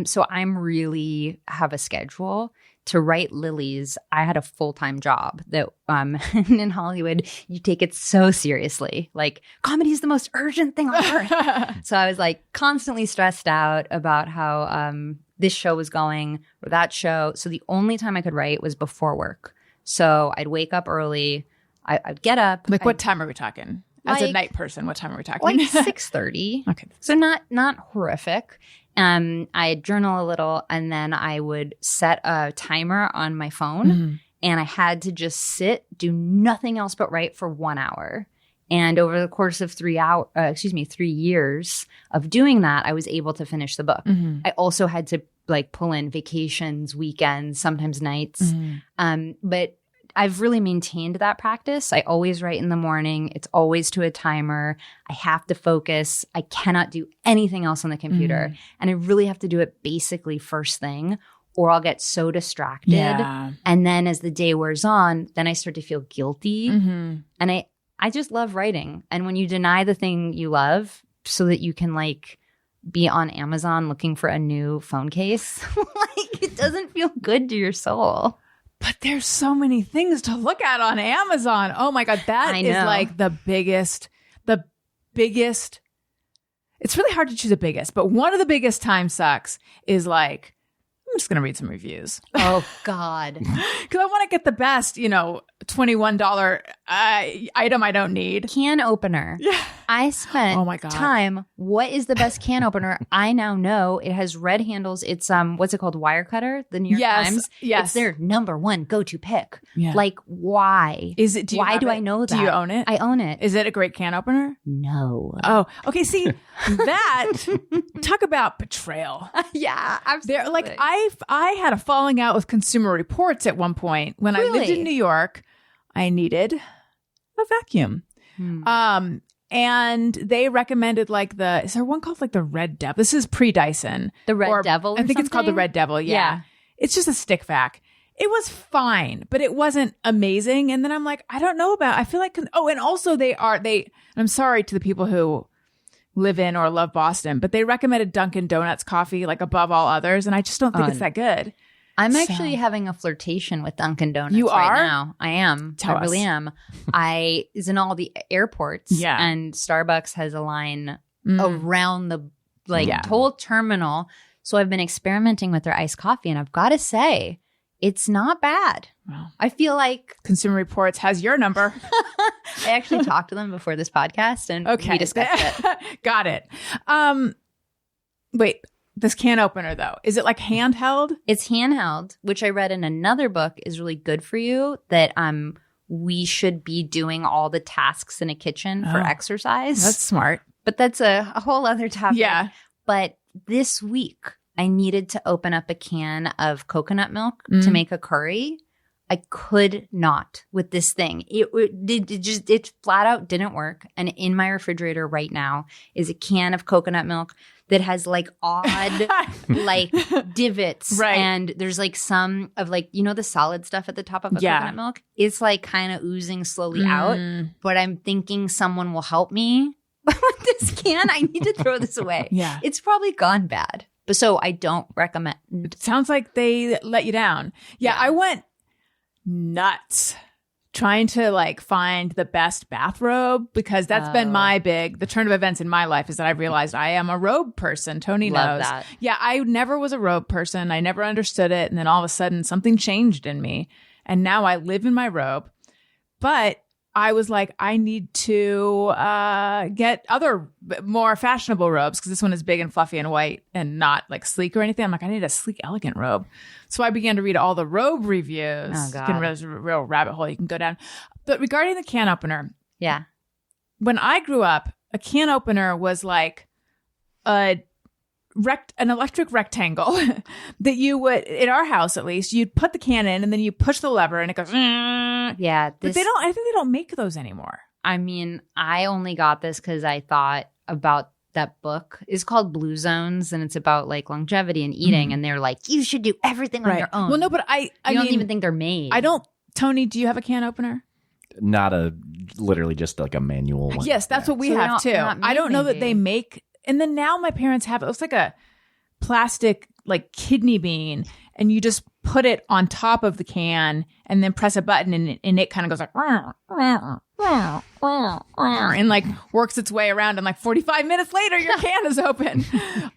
So I'm really have a schedule. To write Lilies, I had a full-time job that in Hollywood, you take it so seriously. Like, comedy is the most urgent thing on earth. So I was like constantly stressed out about how this show was going or that show. So the only time I could write was before work. So I'd wake up early. I'd get up. Like, what time are we talking? As a night person, what time are we talking? Like 6:30. Okay. So not horrific. I'd journal a little, and then I would set a timer on my phone, and I had to just sit, do nothing else but write for 1 hour. And over the course of 3 years of doing that, I was able to finish the book. I also had to like pull in vacations, weekends, sometimes nights. But I've really maintained that practice. I always write in the morning. It's always to a timer. I have to focus. I cannot do anything else on the computer. And I really have to do it basically first thing, or I'll get so distracted. Yeah. And then as the day wears on, then I start to feel guilty. Mm-hmm. And I just love writing. And when you deny the thing you love so that you can like be on Amazon looking for a new phone case, like it doesn't feel good to your soul. But there's so many things to look at on Amazon. Oh my God. That is like the biggest. It's really hard to choose the biggest, but one of the biggest time sucks is like, I'm just going to read some reviews. Oh, God. Because I want to get the best, $21 item I don't need. Can opener. Yeah. I spent Oh my God. time. What is the best can opener? I now know it has red handles. It's what's it called? Wirecutter, the New York Times. Yes. It's their number one go-to pick. Yeah. Like, why? Is it? Why do I know that? Do you own it? I own it. Is it a great can opener? No. Oh, okay. See that? Talk about betrayal. Yeah, absolutely. There, like I had a falling out with Consumer Reports at one point when I lived Really? in New York. I needed a vacuum. And they recommended is there one called like the Red Devil? This is pre-Dyson. The Red Devil or I think it's called the something? Red Devil. Yeah. It's just a stick vac. It was fine, but it wasn't amazing. And then I'm like, I don't know I feel like, and also I'm sorry to the people who live in or love Boston, but they recommended Dunkin' Donuts coffee like above all others. And I just don't think it's that good. I'm actually having a flirtation with Dunkin' Donuts You right are? now. I am. Tell I really us. am. I is in all the airports. Yeah. And Starbucks has a line around the whole terminal. So I've been experimenting with their iced coffee, and I've got to say, it's not bad. Wow. I feel like Consumer Reports has your number. I actually talked to them before this podcast, and we discussed it. Got it. Wait, this can opener though, is it like handheld? It's handheld, which I read in another book is really good for you, that we should be doing all the tasks in a kitchen for exercise. That's smart. But that's a whole other topic. Yeah. But this week, I needed to open up a can of coconut milk to make a curry. I could not with this thing. It flat out didn't work. And in my refrigerator right now is a can of coconut milk that has like odd like divots. Right. And there's like some of like, the solid stuff at the top of a coconut milk. It's like kind of oozing slowly out. But I'm thinking someone will help me with this can. I need to throw this away. Yeah. It's probably gone bad. But so I don't recommend. It sounds like they let you down. Yeah. I went nuts trying to find the best bathrobe, because that's been the turn of events in my life is that I've realized I am a robe person. Tony Love knows. that. Yeah. I never was a robe person. I never understood it. And then all of a sudden something changed in me. And now I live in my robe. But I was like, I need to get other more fashionable robes, because this one is big and fluffy and white and not like sleek or anything. I'm like, I need a sleek, elegant robe. So I began to read all the robe reviews. Oh, God. There's a real rabbit hole you can go down. But regarding the can opener, Yeah. when I grew up, a can opener was like an electric rectangle that you would, in our house at least, you'd put the can in and then you push the lever and it goes. Yeah. But I think they don't make those anymore. I mean, I only got this because I thought about that book. It's called Blue Zones, and it's about like longevity and eating. And they're like, you should do everything on your own. Well, no, but I don't mean, even think they're made. I don't. Tony, do you have a can opener? Not literally just like a manual one. Yes, that's what we So have too. they're not I don't know that maybe. they make. And then now my parents have it. Looks like a plastic like kidney bean, and you just put it on top of the can and then press a button, and it kind of goes like and like works its way around, and like 45 minutes later your can is open.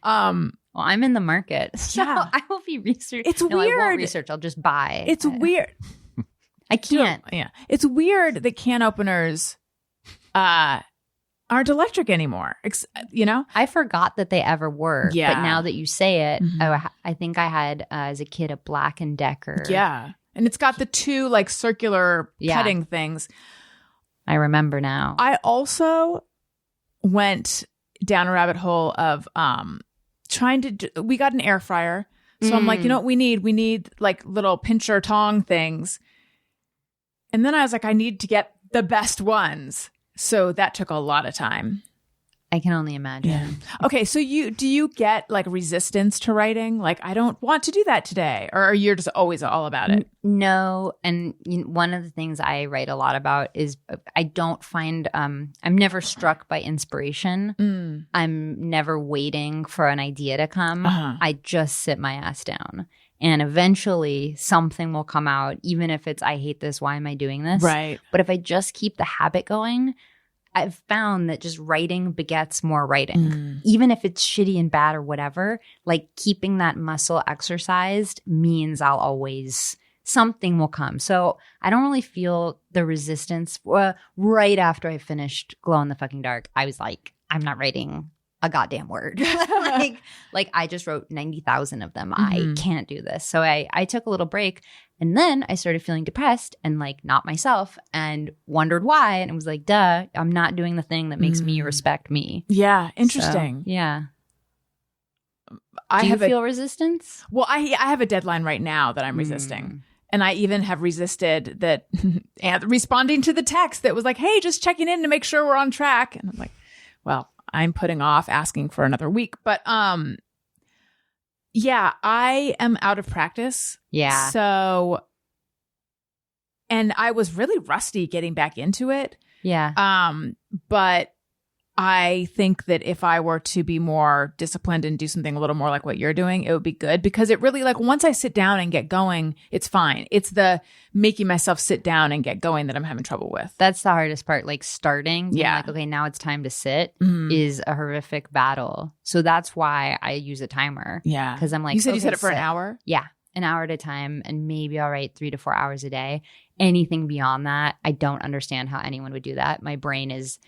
Well, I'm in the market. So Yeah. I will be research. It's No, I weird. won't research. I'll just buy. It's weird. I can't. Yeah, it's weird that can openers aren't electric anymore. I forgot that they ever were. Yeah. But now that you say it, Mhm. I think I had as a kid a Black & Decker. Yeah, and it's got the two like circular Yeah. cutting things. I remember now. I also went down a rabbit hole of trying to we got an air fryer. So I'm like, you know what we need? We need like little pincher tong things. And then I was like, I need to get the best ones. So that took a lot of time. I can only imagine. Yeah. Okay. So do you get like resistance to writing? Like, I don't want to do that today, or you're just always all about it? No. And one of the things I write a lot about is I don't find, I'm never struck by inspiration. I'm never waiting for an idea to come. I just sit my ass down. And eventually something will come out, even if it's, I hate this, why am I doing this? Right. But if I just keep the habit going, I've found that just writing begets more writing. Even if it's shitty and bad or whatever, like keeping that muscle exercised means I'll always, something will come. So I don't really feel the resistance. Right after I finished Glow in the Fucking Dark, I was like, I'm not writing a goddamn word. like I just wrote 90,000 of them. I can't do this. So I took a little break, and then I started feeling depressed and like not myself, and wondered why. And it was like, duh, I'm not doing the thing that makes me respect me. Yeah. Interesting. So, yeah. Do you feel resistance? Well, I have a deadline right now that I'm resisting. And I even have resisted that and responding to the text that was like, hey, just checking in to make sure we're on track. And I'm like, well, I'm putting off asking for another week. But yeah, I am out of practice. Yeah. So, and I was really rusty getting back into it. Yeah. But I think that if I were to be more disciplined and do something a little more like what you're doing, it would be good, because it really, like, once I sit down and get going, it's fine. It's the making myself sit down and get going that I'm having trouble with. That's the hardest part. Like starting. Yeah. Like, okay, now it's time to sit is a horrific battle. So that's why I use a timer. Yeah. Because I'm like, you said you okay, set it for an sit. hour? Yeah. An hour at a time. And maybe I'll write 3 to 4 hours a day. Anything beyond that, I don't understand how anyone would do that. My brain is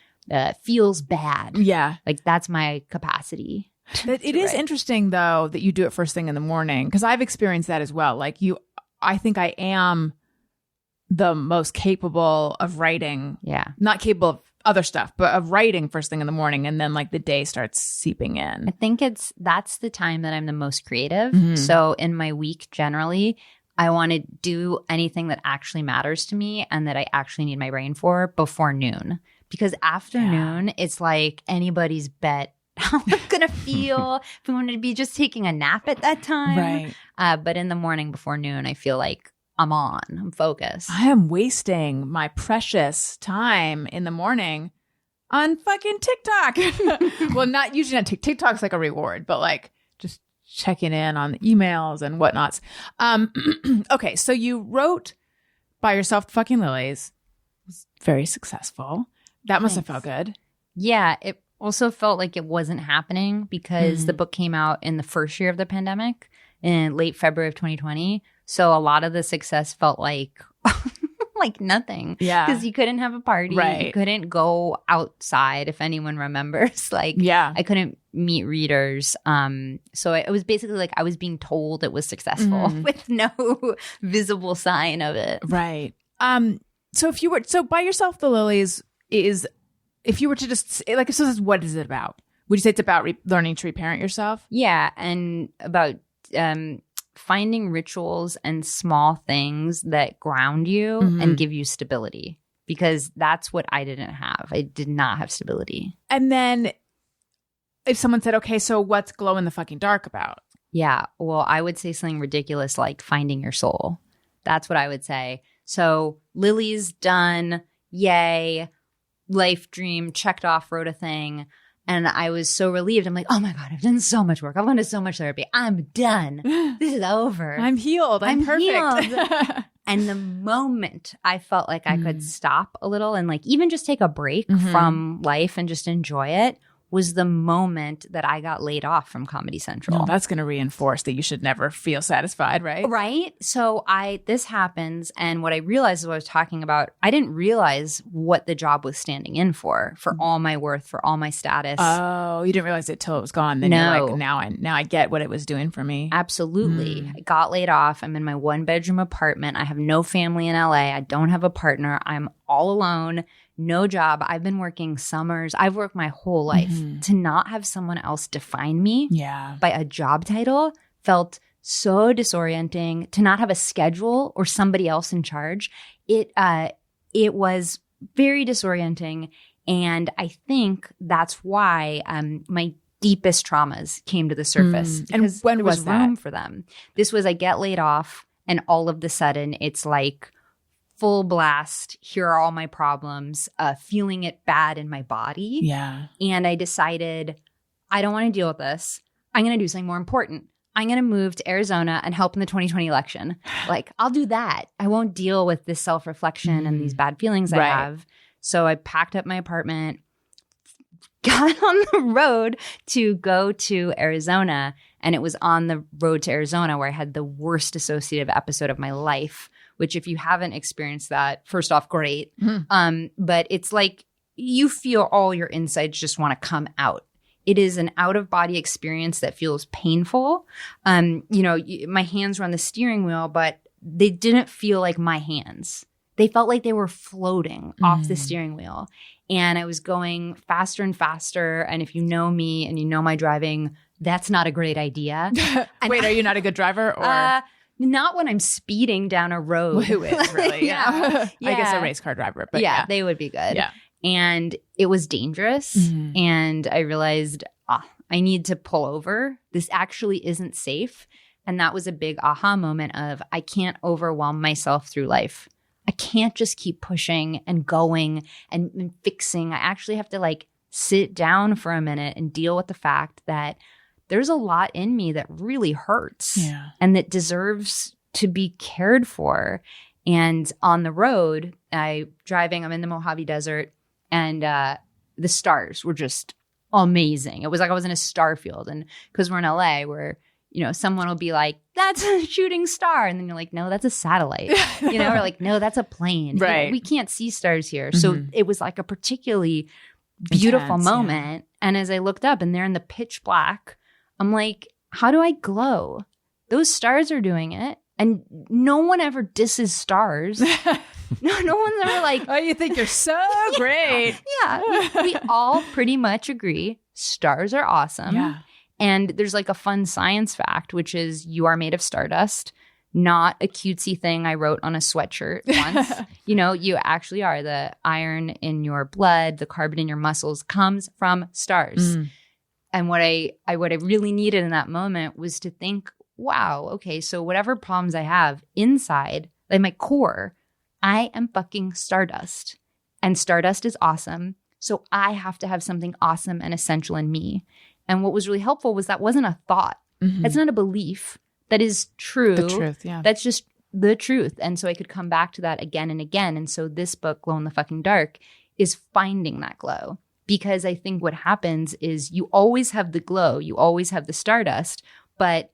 feels bad. Yeah. Like that's my capacity. It is interesting though that you do it first thing in the morning, because I've experienced that as well. Like I think I am the most capable of writing. Yeah. Not capable of other stuff, but of writing first thing in the morning, and then like the day starts seeping in. I think that's the time that I'm the most creative. So in my week generally, I want to do anything that actually matters to me and that I actually need my brain for before noon. Because afternoon, it's like anybody's bet how I'm going to feel if I'm going to be just taking a nap at that time. Right. But in the morning before noon, I feel like I'm focused. I am wasting my precious time in the morning on fucking TikTok. Well, usually not TikTok's like a reward, but like just checking in on the emails and whatnots. Okay, so you wrote by yourself, Fucking Lilies. It was very successful. That must have felt good. Yeah, it also felt like it wasn't happening because the book came out in the first year of the pandemic in late February of 2020. So a lot of the success felt like like nothing. Yeah. Because you couldn't have a party. Right. You couldn't go outside, if anyone remembers. Like, yeah. I couldn't meet readers. So it was basically like I was being told it was successful with no visible sign of it. Right. So by yourself, the Lilies is, if you were to just like, if this is, what is it about? Would you say it's about learning to reparent yourself? Yeah, and about finding rituals and small things that ground you and give you stability, because that's what I didn't have. I did not have stability. And then if someone said, okay, so what's Glow in the Fucking Dark about? Yeah, well, I would say something ridiculous like finding your soul. That's what I would say. So Lilies done, yay. Life dream, checked off, wrote a thing. And I was so relieved. I'm like, oh my God, I've done so much work. I've gone to so much therapy. I'm done. This is over. I'm healed. I'm perfect. Healed. And the moment I felt like I could stop a little and like even just take a break from life and just enjoy it was the moment that I got laid off from Comedy Central. No, that's going to reinforce that you should never feel satisfied, right? Right. So this happens. And what I realized is what I was talking about. I didn't realize what the job was standing in for all my worth, for all my status. Oh, you didn't realize it till it was gone. Then No. you're like, now I get what it was doing for me. Absolutely. I got laid off. I'm in my 1-bedroom apartment. I have no family in LA. I don't have a partner. I'm all alone. No job. I've been working summers. I've worked my whole life. To not have someone else define me by a job title felt so disorienting. To not have a schedule or somebody else in charge, it was very disorienting. And I think that's why my deepest traumas came to the surface. And Because when there was that? room for them. This was, I get laid off, and all of the sudden it's like full blast. Here are all my problems, feeling it bad in my body. Yeah. And I decided, I don't want to deal with this. I'm going to do something more important. I'm going to move to Arizona and help in the 2020 election. Like, I'll do that. I won't deal with this self-reflection and these bad feelings I Right. have. So I packed up my apartment, got on the road to go to Arizona. And it was on the road to Arizona where I had the worst dissociative episode of my life, which if you haven't experienced that, first off, great. But it's like you feel all your insides just want to come out. It is an out-of-body experience that feels painful. My hands were on the steering wheel, but they didn't feel like my hands. They felt like they were floating off the steering wheel. And I was going faster and faster. And if you know me and you know my driving, that's not a great idea. Wait, are you not a good driver? Or Not when I'm speeding down a road. who is really? Yeah. I guess a Yeah. race car driver. But yeah, they would be good. Yeah. And it was dangerous. And I realized, I need to pull over. This actually isn't safe. And that was a big aha moment of I can't overwhelm myself through life. I can't just keep pushing and going and fixing. I actually have to like sit down for a minute and deal with the fact that there's a lot in me that really hurts and that deserves to be cared for. And on the road, I'm in the Mojave Desert, and the stars were just amazing. It was like I was in a star field. And because we're in LA where, someone will be like, that's a shooting star. And then you're like, no, that's a satellite. Or like, no, that's a plane. Right. We can't see stars here. So it was like a particularly beautiful Intense, moment. And as I looked up and they're in the pitch black, I'm like, how do I glow? Those stars are doing it. And no one ever disses stars. No one's ever like, Oh, you think you're so great. yeah. We all pretty much agree stars are awesome. Yeah. And there's like a fun science fact, which is you are made of stardust, not a cutesy thing I wrote on a sweatshirt once. You actually are. The iron in your blood, the carbon in your muscles comes from stars. And what I really needed in that moment was to think, wow, okay, so whatever problems I have inside, like my core, I am fucking stardust. And stardust is awesome. So I have to have something awesome and essential in me. And what was really helpful was that wasn't a thought. That's not a belief. That is true. The truth, yeah. That's just the truth. And so I could come back to that again and again. And so this book, Glow in the Fucking Dark, is finding that glow. Because I think what happens is you always have the glow. You always have the stardust. But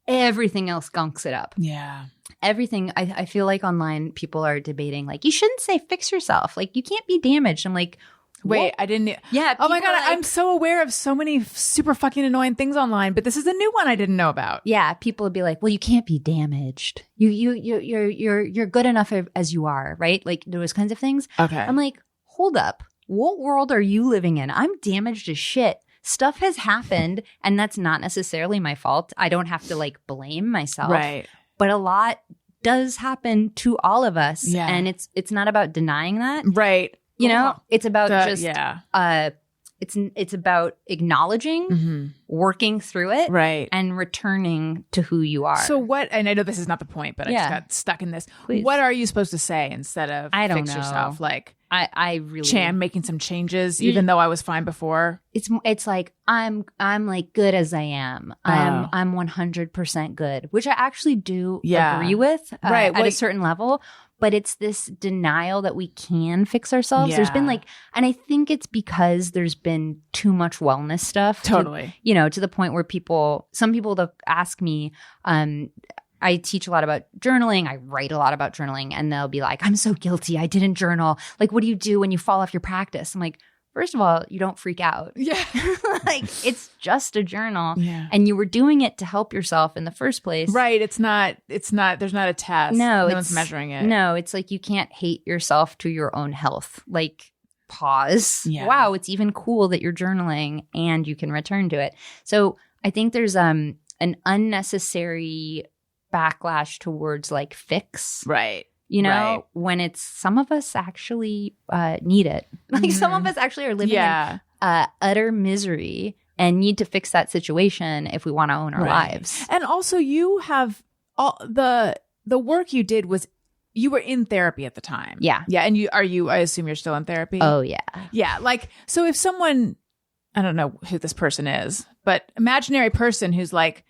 everything else gunks it up. Yeah. Everything. I feel like online people are debating, like, you shouldn't say fix yourself. Like, you can't be damaged. I'm like, Wait, what? I didn't. Yeah. Oh my people God. are like- I'm so aware of so many super fucking annoying things online, but this is a new one I didn't know about. Yeah, people would be like, "Well, you can't be damaged. You're good enough as you are, right?" Like those kinds of things. Okay. I'm like, hold up, what world are you living in? I'm damaged as shit. Stuff has happened, and that's not necessarily my fault. I don't have to like blame myself, Right. But a lot does happen to all of us, Yeah. and it's not about denying that. Right. It's about Yeah. it's about acknowledging, working through it, Right. and returning to who you are. So what, and I know this is not the point, but I just Yeah. got stuck in this. Please. What are you supposed to say instead of I don't fix know. yourself? Like, I really I'm making some changes, even though I was fine before. it's like I'm like good as I am. I'm 100% good, which I actually do Yeah. agree with Right. at Well, a certain level. But it's this denial that we can fix ourselves. There's been Yeah. like, and I think it's because there's been too much wellness stuff. Totally. To the point where some people they'll ask me, I teach a lot about journaling. I write a lot about journaling, and they'll be like, I'm so guilty. I didn't journal. Like, what do you do when you fall off your practice? I'm like, first of all, you don't freak out. Yeah. Like, it's just a journal. Yeah. And you were doing it to help yourself in the first place. Right. It's not, there's not a test. No one's measuring it. No, it's like you can't hate yourself to your own health. Like, pause. Yeah. Wow, it's even cool that you're journaling and you can return to it. So I think there's an unnecessary backlash towards like fix. Right. You know, Right. when it's some of us actually need it. Like some of us actually are living in utter misery and need to fix that situation if we want to own our lives. And also you have all the work you did was you were in therapy at the time. Yeah. Yeah. And I assume you're still in therapy? Oh, yeah. Yeah. Like, so if someone, I don't know who this person is, but imaginary person who's like,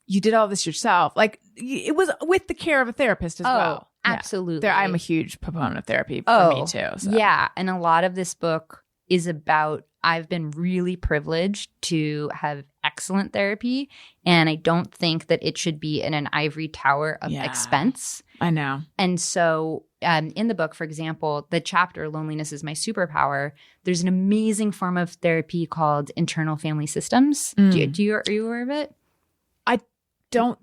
you did all this yourself. Like it was with the care of a therapist as well. Yeah. Absolutely. I'm a huge proponent of therapy for me too. So. Yeah. And a lot of this book is about, I've been really privileged to have excellent therapy. And I don't think that it should be in an ivory tower of expense. I know. And so in the book, for example, the chapter Loneliness is My Superpower, there's an amazing form of therapy called internal family systems. Are you aware of it? I don't,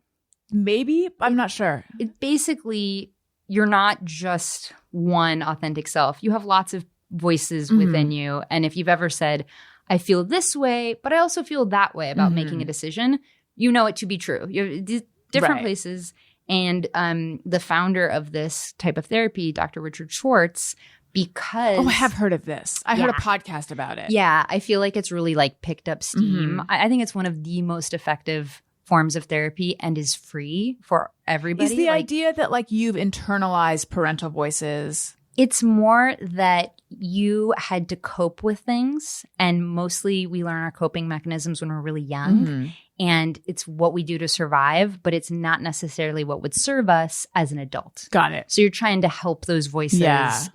maybe, I'm not sure. It basically, you're not just one authentic self. You have lots of voices within you. And if you've ever said, I feel this way, but I also feel that way about making a decision, you know it to be true. You have different places. And the founder of this type of therapy, Dr. Richard Schwartz, because... Oh, I have heard of this. I heard a podcast about it. Yeah, I feel like it's really like picked up steam. I think it's one of the most effective forms of therapy and is free for everybody. Is the idea that like you've internalized parental voices? It's more that you had to cope with things, and mostly we learn our coping mechanisms when we're really young, and it's what we do to survive, but it's not necessarily what would serve us as an adult. Got it. So you're trying to help those voices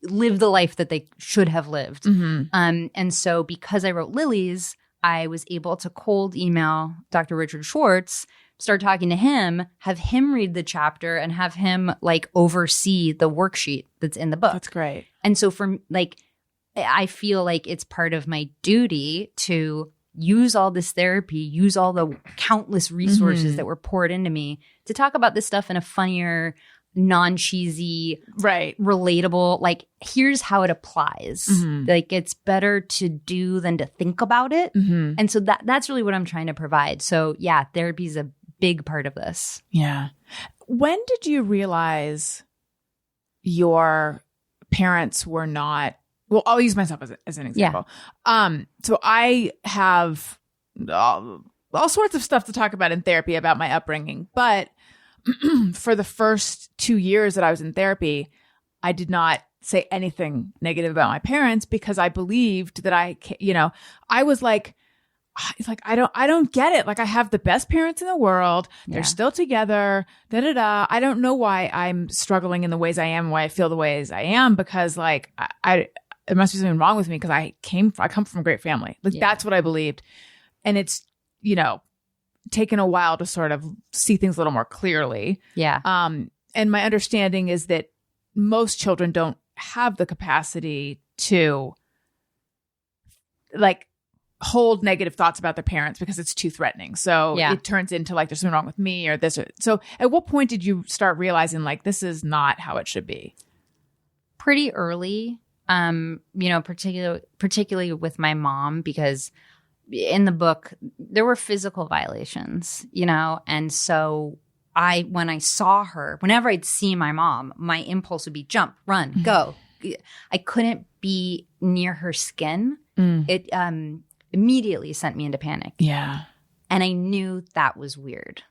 live the life that they should have lived. And so because I wrote Lilies, I was able to cold email Dr. Richard Schwartz, start talking to him, have him read the chapter, and have him like oversee the worksheet that's in the book. That's great. And so for like, I feel like it's part of my duty to use all this therapy, use all the countless resources that were poured into me to talk about this stuff in a funnier, non-cheesy, relatable, like here's how it applies. Like it's better to do than to think about it. And so that's really what I'm trying to provide. So yeah, therapy is a big part of this. Yeah. When did you realize your parents were not, well, I'll use myself as an example. So I have all sorts of stuff to talk about in therapy about my upbringing, but for the first 2 years that I was in therapy, I did not say anything negative about my parents because I believed that I was like, it's like, I don't get it. Like I have the best parents in the world. They're still together. I don't know why I'm struggling in the ways I am, why I feel the ways I am, because like there must be something wrong with me because I come from a great family. Like that's what I believed. And it's, taken a while to sort of see things a little more clearly. Yeah. And my understanding is that most children don't have the capacity to like hold negative thoughts about their parents because it's too threatening. So it turns into like, there's something wrong with me or this. So at what point did you start realizing like, this is not how it should be? Pretty early, particularly with my mom, because in the book, there were physical violations, and so when I saw her, whenever I'd see my mom, my impulse would be jump, run, go. I couldn't be near her skin. It immediately sent me into panic. Yeah. And I knew that was weird.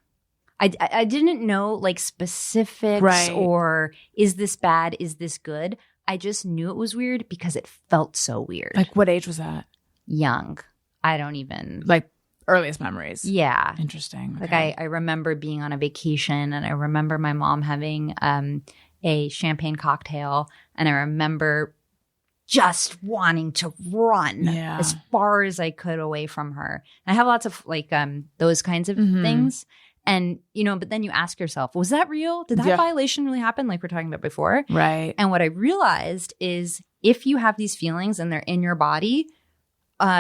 I didn't know like specifics or is this bad? Is this good? I just knew it was weird because it felt so weird. Like what age was that? Young. I don't even like earliest memories. Yeah. Interesting. Like I remember being on a vacation and I remember my mom having a champagne cocktail and I remember just wanting to run as far as I could away from her. And I have lots of like those kinds of things. And, but then you ask yourself, was that real? Did that violation really happen? Like we're talking about before. Right. And what I realized is if you have these feelings and they're in your body,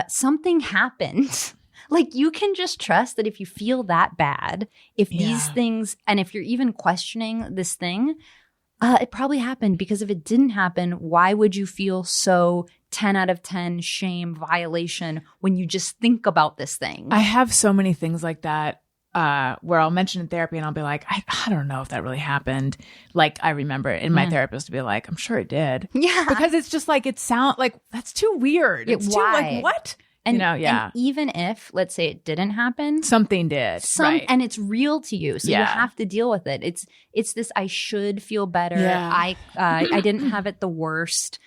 something happened. Like you can just trust that if you feel that bad, if these things, and if you're even questioning this thing, it probably happened, because if it didn't happen, why would you feel so 10 out of 10 shame violation when you just think about this thing? I have so many things like that where I'll mention in therapy and I'll be like, I don't know if that really happened. Like I remember in my therapist to be like, I'm sure it did. Yeah. Because it's just like, it sounds like that's too weird. It's too why? like, what? And, yeah. and even if, let's say it didn't happen, Something did. Right. and it's real to you. So you have to deal with it. It's this, I should feel better. Yeah. I didn't have it the worst,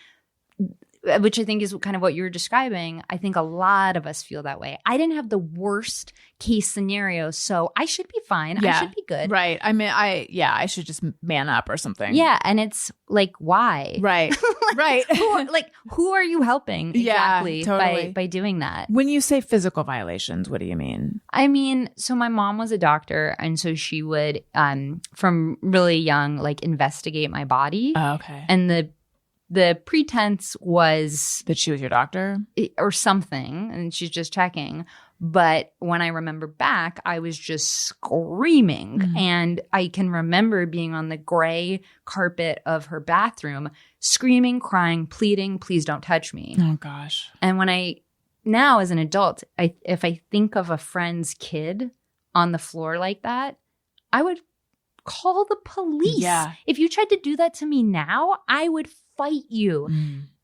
which I think is kind of what you were describing. I think a lot of us feel that way. I didn't have the worst case scenario, so I should be fine. I should be good. Right. I mean, I should just man up or something. Yeah. And it's like, why? Right. Right. Who are you helping exactly totally. by doing that? When you say physical violations, what do you mean? I mean, so my mom was a doctor, and so she would, from really young, like investigate my body. Oh, okay. And the pretense was That she was your doctor? or something, and she's just checking. But when I remember back, I was just screaming. And I can remember being on the gray carpet of her bathroom, screaming, crying, pleading, please don't touch me. Oh, gosh. And when now as an adult, if I think of a friend's kid on the floor like that, I would call the police. Yeah. If you tried to do that to me now, I would fight you.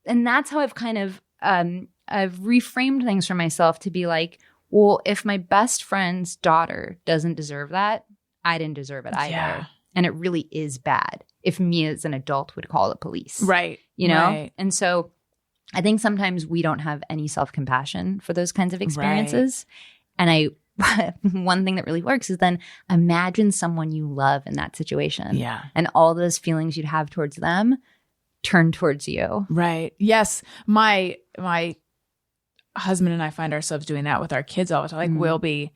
And that's how I've kind of I've reframed things for myself to be like, well, if my best friend's daughter doesn't deserve that, I didn't deserve it either. Yeah. And it really is bad if me as an adult would call the police. Right. You know? Right. And so I think sometimes we don't have any self-compassion for those kinds of experiences. And one thing that really works is then imagine someone you love in that situation. Yeah. And all those feelings you'd have towards them turn towards you. Right. Yes. My husband and I find ourselves doing that with our kids all the time. Like we'll be,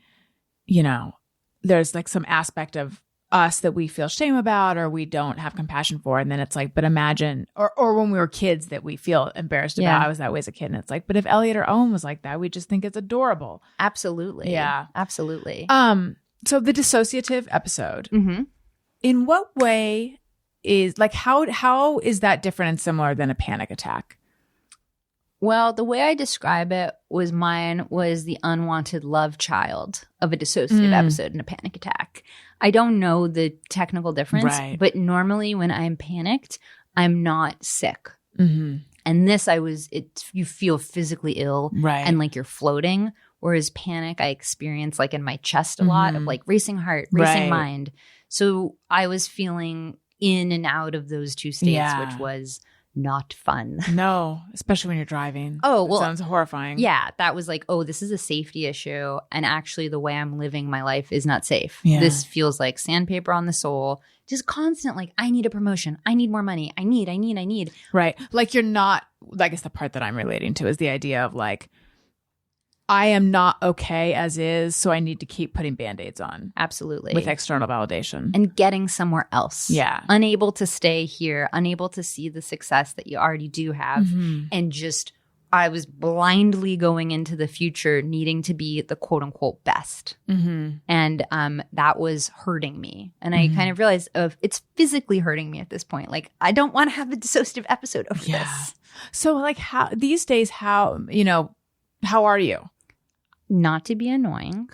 there's like some aspect of us that we feel shame about or we don't have compassion for. And then it's like, but imagine, or when we were kids that we feel embarrassed about. I was that way as a kid. And it's like, but if Elliot or Owen was like that, we just think it's adorable. Absolutely. Yeah. Absolutely. So the dissociative episode, in what way is like, how is that different and similar than a panic attack? Well, the way I describe it was mine was the unwanted love child of a dissociative episode and a panic attack. I don't know the technical difference, but normally when I'm panicked, I'm not sick. And this, you feel physically ill and like you're floating. Whereas panic, I experience like in my chest a lot of like racing heart, racing mind. So I was feeling in and out of those two states, which was not fun. No, especially when you're driving. Oh, well. Sounds horrifying. Yeah, that was like, oh, this is a safety issue. And actually the way I'm living my life is not safe. Yeah. This feels like sandpaper on the soul. Just constant, like, I need a promotion. I need more money. I need. Right. Like you're not, I guess the part that I'm relating to is the idea of like, I am not okay as is, so I need to keep putting Band-Aids on. Absolutely. With external validation. And getting somewhere else. Yeah. Unable to stay here, unable to see the success that you already do have. And just, I was blindly going into the future needing to be the quote unquote best. And that was hurting me. And I kind of realized it's physically hurting me at this point. Like, I don't want to have a dissociative episode over this. So like how these days, how are you? Not to be annoying,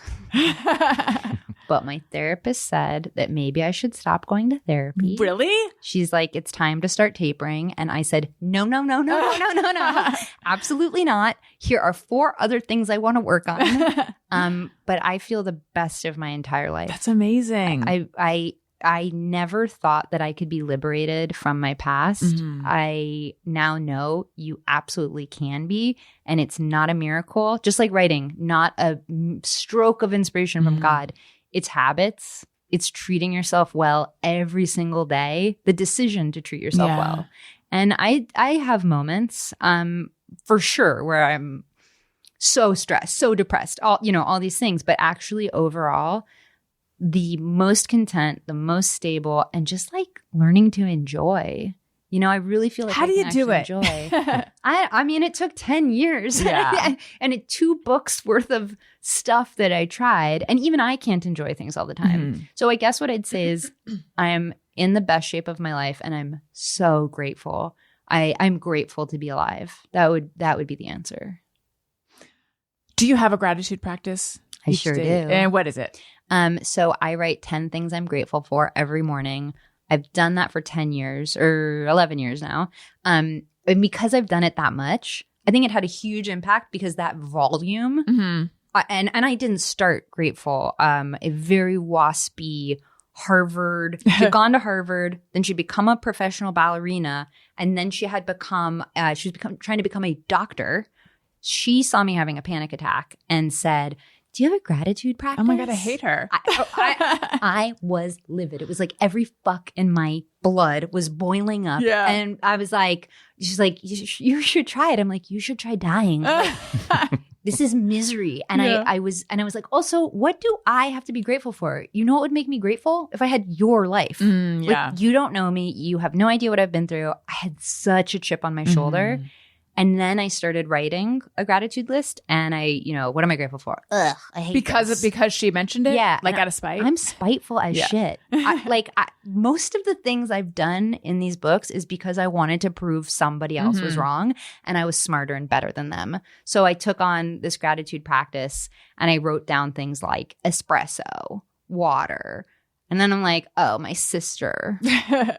but my therapist said that maybe I should stop going to therapy. Really? She's like, it's time to start tapering. And I said, no. Absolutely not. Here are 4 other things I want to work on. But I feel the best of my entire life. That's amazing. I never thought that I could be liberated from my past. I now know you absolutely can be. And it's not a miracle. Just like writing, not a stroke of inspiration from God. It's habits. It's treating yourself well every single day. The decision to treat yourself well. And I have moments, for sure, where I'm so stressed, so depressed, all these things. But actually overall, the most content, the most stable, and just like learning to enjoy. I really feel like how do you do it? Enjoy. I mean, it took 10 years. Yeah. And it 2 books worth of stuff that I tried. And even I can't enjoy things all the time. So I guess what I'd say is I am in the best shape of my life, and I'm so grateful. I'm grateful to be alive. That would be the answer. Do you have a gratitude practice? I each sure day. do. And what is it? So I write 10 things I'm grateful for every morning. I've done that for 10 years or 11 years now. And because I've done it that much, I think it had a huge impact because that volume, and I didn't start grateful. A very waspy Harvard, she'd gone to Harvard, then she'd become a professional ballerina, and then she had become, trying to become a doctor. She saw me having a panic attack and said, do you have a gratitude practice? Oh my God, I hate her. I was livid. It was like every fuck in my blood was boiling up. Yeah. And I was like, she's like, you should try it. I'm like, you should try dying. Like, this is misery. And I was like, also, what do I have to be grateful for? You know what would make me grateful? If I had your life. Yeah. Like, you don't know me. You have no idea what I've been through. I had such a chip on my shoulder. And then I started writing a gratitude list, and what am I grateful for? Ugh, I hate this. Because she mentioned it? Yeah. Like out of spite? I'm spiteful as shit. Most of the things I've done in these books is because I wanted to prove somebody else was wrong, and I was smarter and better than them. So I took on this gratitude practice, and I wrote down things like espresso, water, and then I'm like, oh, my sister,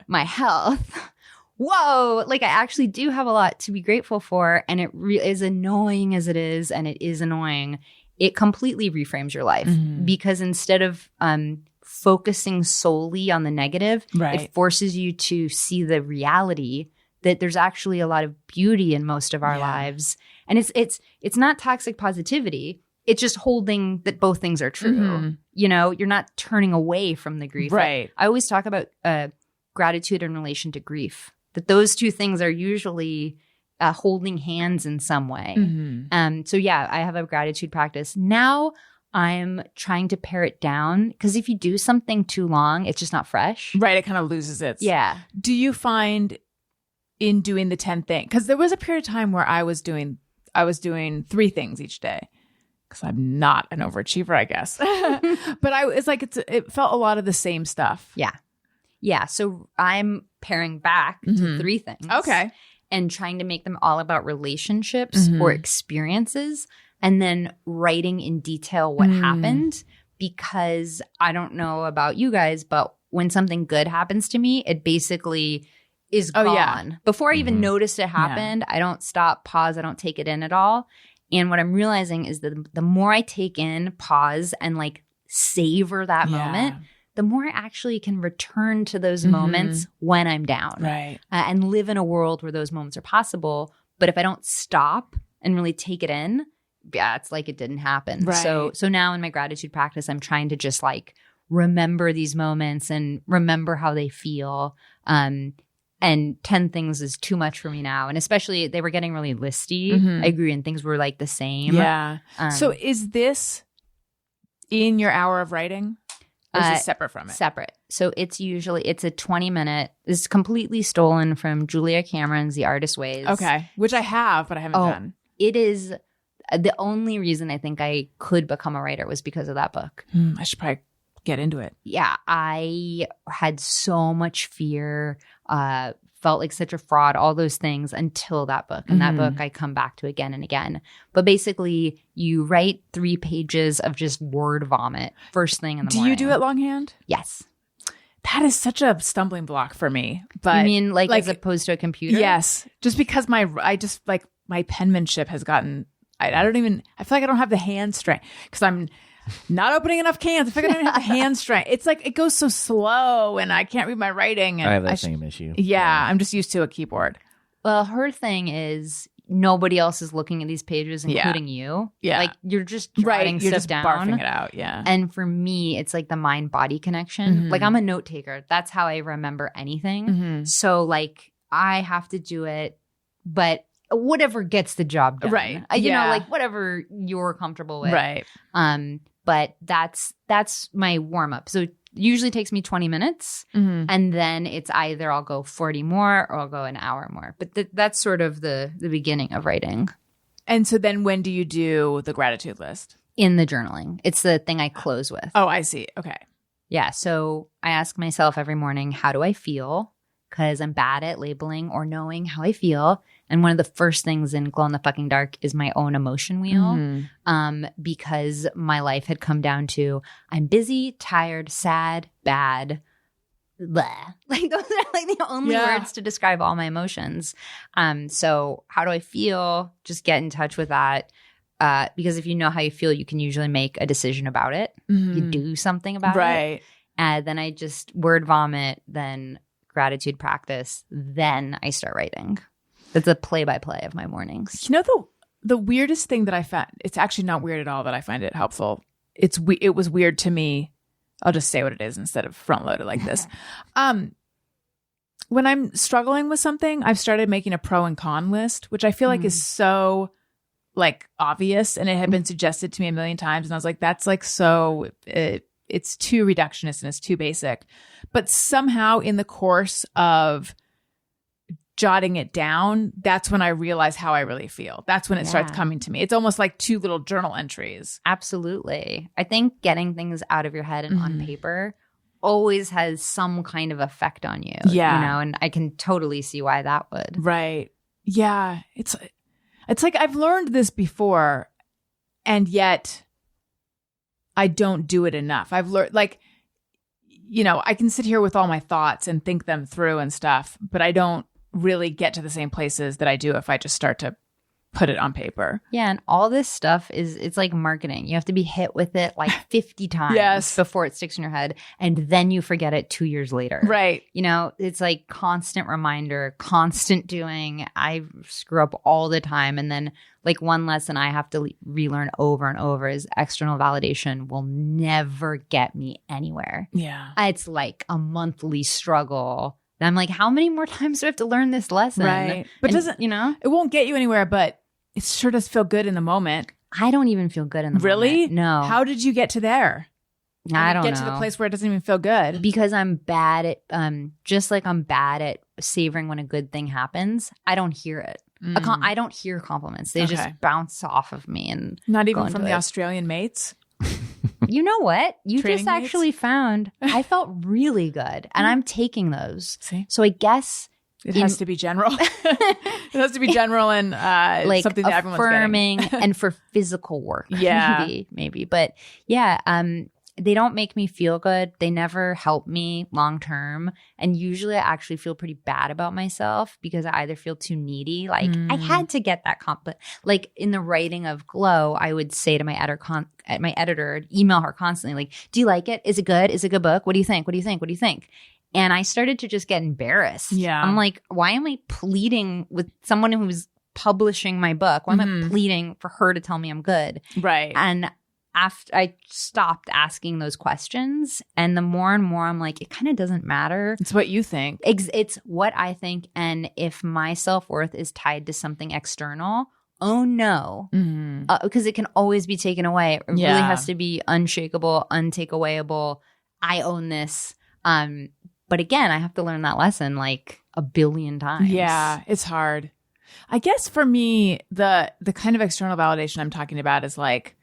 my health. Whoa, like I actually do have a lot to be grateful for, and it as annoying as it is, and it is annoying, it completely reframes your life because instead of focusing solely on the negative, it forces you to see the reality that there's actually a lot of beauty in most of our lives. And it's not toxic positivity. It's just holding that both things are true. You're not turning away from the grief. Right. I always talk about gratitude in relation to grief. That those two things are usually holding hands in some way. So yeah, I have a gratitude practice. Now I'm trying to pare it down because if you do something too long, it's just not fresh. Right. It kind of loses its. Yeah. Do you find in doing the 10 things, because there was a period of time where I was doing 3 things each day. Because I'm not an overachiever, I guess. But it felt a lot of the same stuff. Yeah. Yeah, so I'm paring back to 3 things. Okay. And trying to make them all about relationships or experiences, and then writing in detail what happened. Because I don't know about you guys, but when something good happens to me, it basically is gone. Yeah. Before I even noticed it happened, I don't stop, pause, I don't take it in at all. And what I'm realizing is that the more I take in, pause, and like savor that moment, the more I actually can return to those moments when I'm down. Right. And live in a world where those moments are possible. But if I don't stop and really take it in, it's like it didn't happen. Right. So now in my gratitude practice, I'm trying to just like remember these moments and remember how they feel. And 10 things is too much for me now. And especially they were getting really listy. I agree. And things were like the same. Yeah. So is this in your hour of writing? Or is it separate from it? Separate. So it's a 20-minute. It's completely stolen from Julia Cameron's The Artist's Ways. Okay. Which I have, but I haven't done. It is the only reason I think I could become a writer was because of that book. I should probably get into it. Yeah. I had so much fear, felt like such a fraud, all those things until that book. And that book I come back to again and again. But basically, you write 3 pages of just word vomit first thing in the morning. Do you do it longhand? Yes. That is such a stumbling block for me. But you mean like as opposed to a computer? Yes. Just because my penmanship has gotten, I feel like I don't have the hand strength because I'm not opening enough cans. I feel like I don't have the hand strength. It's like it goes so slow and I can't read my writing. And I have that same issue. Yeah. I'm just used to a keyboard. Well, her thing is nobody else is looking at these pages, including you. Yeah. Like you're just jotting You're stuff just down. barfing it out. Yeah. And for me, it's like the mind-body connection. Like I'm a note taker. That's how I remember anything. So like I have to do it, but whatever gets the job done. Right. You know, like whatever you're comfortable with. Right. But that's my warm-up. So it usually takes me 20 minutes. And then it's either I'll go 40 more or I'll go an hour more. But that's sort of the beginning of writing. And so then when do you do the gratitude list? In the journaling. It's the thing I close with. Oh, I see. Okay. Yeah. So I ask myself every morning, how do I feel? Because I'm bad at labeling or knowing how I feel. And one of the first things in Glow in the Fucking Dark is my own emotion wheel. Because my life had come down to I'm busy, tired, sad, bad, blah. Like those are like the only words to describe all my emotions. So how do I feel? Just get in touch with that. Because if you know how you feel, you can usually make a decision about it. You do something about it. Right. Then I just word vomit, then gratitude practice, then I start writing. It's a play-by-play of my mornings. You know, the weirdest thing that I found, it's actually not weird at all that I find it helpful. It was weird to me. I'll just say what it is instead of front-loaded like this. When I'm struggling with something, I've started making a pro and con list, which I feel like is so like obvious, and it had been suggested to me a million times. And I was like, that's like so... it's too reductionist and it's too basic. But somehow in the course of jotting it down, that's when I realize how I really feel. That's when it starts coming to me. It's almost like 2 little journal entries. Absolutely. I think getting things out of your head and on paper always has some kind of effect on you. Yeah. You know, and I can totally see why that would. Right. Yeah. It's like I've learned this before, and yet I don't do it enough. I've learned, like, you know, I can sit here with all my thoughts and think them through and stuff, but I don't really get to the same places that I do if I just start to put it on paper. Yeah, and all this stuff it's like marketing. You have to be hit with it like 50 times before it sticks in your head, and then you forget it 2 years later. Right. You know, it's like constant reminder, constant doing. I screw up all the time, and then like one lesson I have to relearn over and over is external validation will never get me anywhere. Yeah. It's like a monthly struggle. And I'm like, how many more times do I have to learn this lesson? Right. But you know, it won't get you anywhere, but it sure does feel good in the moment. I don't even feel good in the really? moment. No. How did you get to there? I don't get know. to the place where it doesn't even feel good. Because I'm bad at, just like I'm bad at savoring when a good thing happens. I don't hear it. I don't hear compliments. They just bounce off of me and not even from the Australian mates. You know what? You Training just actually found I felt really good, and I'm taking those. See? So I guess it has to be general. It has to be general and like something that everyone's affirming getting. and for physical work. Yeah. maybe. But yeah, they don't make me feel good. They never help me long term. And usually I actually feel pretty bad about myself because I either feel too needy. Like I had to get that compliment. Like in the writing of Glow, I would say to my editor, I'd email her constantly, like, do you like it? Is it good? Is it a good book? What do you think? What do you think? What do you think? And I started to just get embarrassed. Yeah. I'm like, why am I pleading with someone who's publishing my book? Why am I pleading for her to tell me I'm good? Right. And after I stopped asking those questions, and the more and more I'm like, it kind of doesn't matter. It's what you think. It's what I think. And if my self-worth is tied to something external, oh no. Because it can always be taken away. It really has to be unshakable, untakeawayable. I own this. But again, I have to learn that lesson like a billion times. Yeah, it's hard. I guess for me, the kind of external validation I'm talking about is like,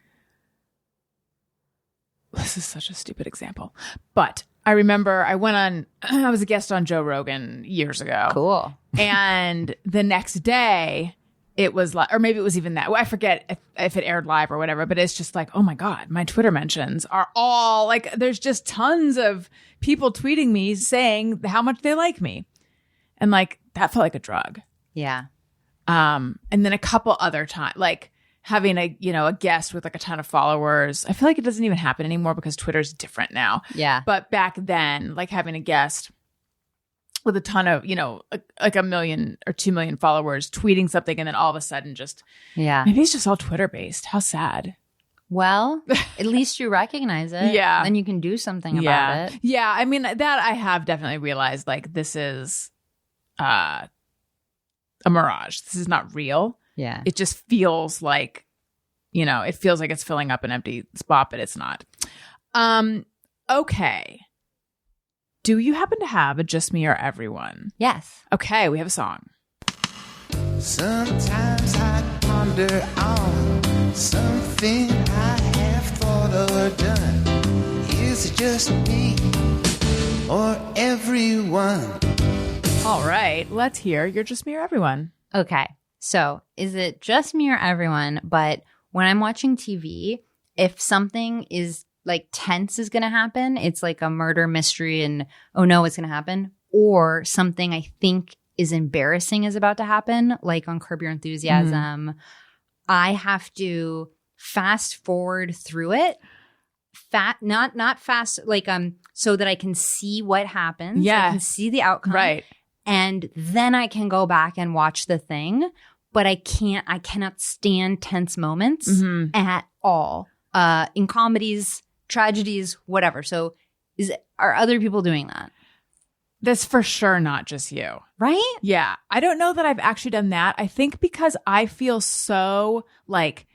this is such a stupid example, but I remember I was a guest on Joe Rogan years ago. Cool. And the next day it was like, or maybe it was even that, I forget if it aired live or whatever, but it's just like, oh my God, my Twitter mentions are all like, there's just tons of people tweeting me saying how much they like me. And like, that felt like a drug. Yeah. And then a couple other times, like having a guest with like a ton of followers. I feel like it doesn't even happen anymore because Twitter's different now. Yeah. But back then, like having a guest with a ton of, like 1 million or 2 million followers tweeting something, and then all of a sudden just, maybe it's just all Twitter based. How sad. Well, at least you recognize it. Yeah. And you can do something about it. Yeah. I mean, that I have definitely realized, like, this is a mirage. This is not real. Yeah. It just feels like, it feels like it's filling up an empty spot, but it's not. Okay. Do you happen to have a Just Me or Everyone? Yes. Okay, we have a song. Sometimes I ponder on something I have thought or done. Is it just me or everyone? All right, let's hear your Just Me or Everyone. Okay. So is it just me or everyone? But when I'm watching TV, if something is like tense is going to happen, it's like a murder mystery and oh no, what's going to happen? Or something I think is embarrassing is about to happen, like on Curb Your Enthusiasm. I have to fast forward through it. Not fast, like so that I can see what happens. Yeah. I can see the outcome. Right. And then I can go back and watch the thing. But I cannot stand tense moments at all. In comedies, tragedies, whatever. So are other people doing that? That's for sure not just you. Right? Yeah. I don't know that I've actually done that. I think because I feel so like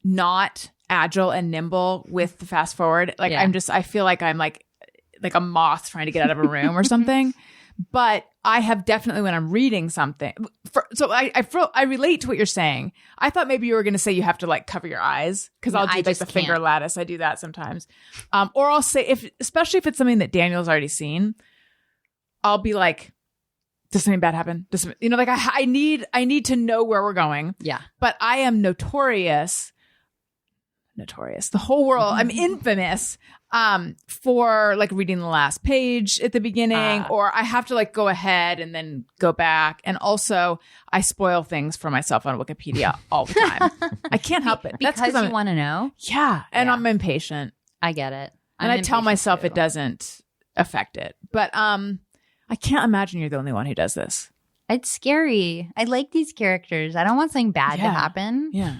not agile and nimble with the fast forward. Like I feel like I'm like a moth trying to get out of a room or something. But I have definitely, when I'm reading something, so I relate to what you're saying. I thought maybe you were going to say you have to like cover your eyes because I'll do like the finger lattice. I do that sometimes. Or I'll say, especially if it's something that Daniel's already seen, I'll be like, does something bad happen? Like I need to know where we're going. Yeah. But I am notorious. The whole world. I'm infamous for like reading the last page at the beginning, or I have to like go ahead and then go back. And also I spoil things for myself on Wikipedia all the time. I can't help it. That's because you want to know. Yeah. And I'm impatient. I get it. And I tell myself it doesn't affect it. But I can't imagine you're the only one who does this. It's scary. I like these characters. I don't want something bad to happen. Yeah.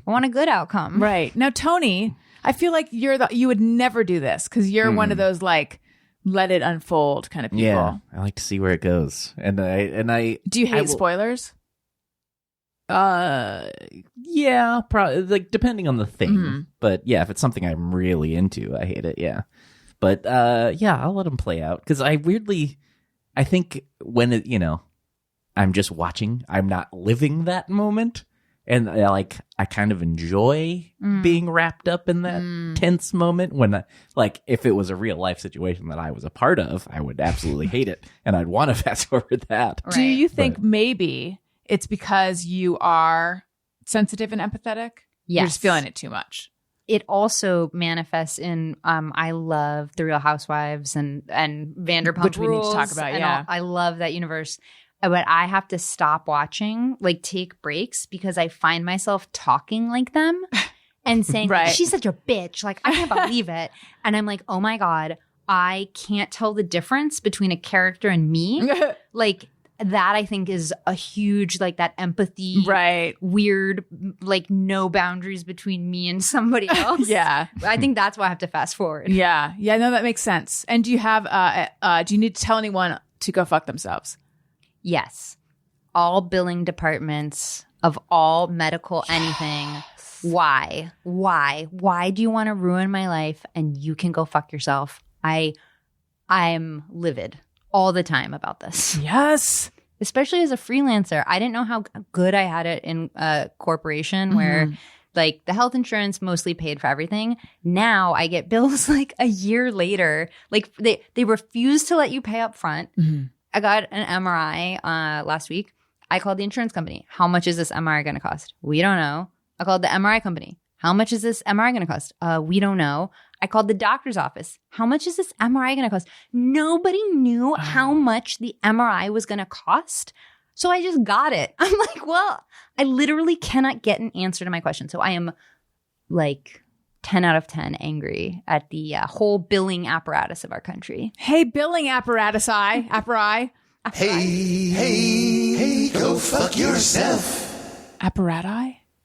I want a good outcome. Right. Now, Tony, I feel like you would never do this because you're one of those like let it unfold kind of people. Yeah, I like to see where it goes. And I do you hate spoilers? Yeah, probably like depending on the thing. But yeah, if it's something I'm really into, I hate it. Yeah. But yeah, I'll let them play out because I think when I'm just watching, I'm not living that moment. And I kind of enjoy being wrapped up in that tense moment when, if it was a real life situation that I was a part of, I would absolutely hate it. And I'd want to fast forward that. Right. Do you think maybe it's because you are sensitive and empathetic? Yes. You're just feeling it too much. It also manifests in, I love The Real Housewives and Vanderpump Which Rules. We need to talk about, yeah. I love that universe. But I have to stop watching, like take breaks because I find myself talking like them and saying, she's such a bitch. Like, I can't believe it. And I'm like, oh my God, I can't tell the difference between a character and me. Like that I think is a huge, like that empathy, weird, like no boundaries between me and somebody else. Yeah. I think that's why I have to fast forward. Yeah. Yeah, no, that makes sense. And do you have, do you need to tell anyone to go fuck themselves? Yes. All billing departments of all medical anything. Why? Why do you want to ruin my life and you can go fuck yourself? I'm livid all the time about this. Yes. Especially as a freelancer. I didn't know how good I had it in a corporation where like the health insurance mostly paid for everything. Now I get bills like a year later. Like they refuse to let you pay up front. I got an MRI last week. I called the insurance company. How much is this MRI going to cost? We don't know. I called the MRI company. How much is this MRI going to cost? We don't know. I called the doctor's office. How much is this MRI going to cost? Nobody knew how much the MRI was going to cost. So I just got it. I'm like, well, I literally cannot get an answer to my question. So I am like 10 out of 10 angry at the whole billing apparatus of our country. Hey, billing apparatus. Hey, go fuck yourself.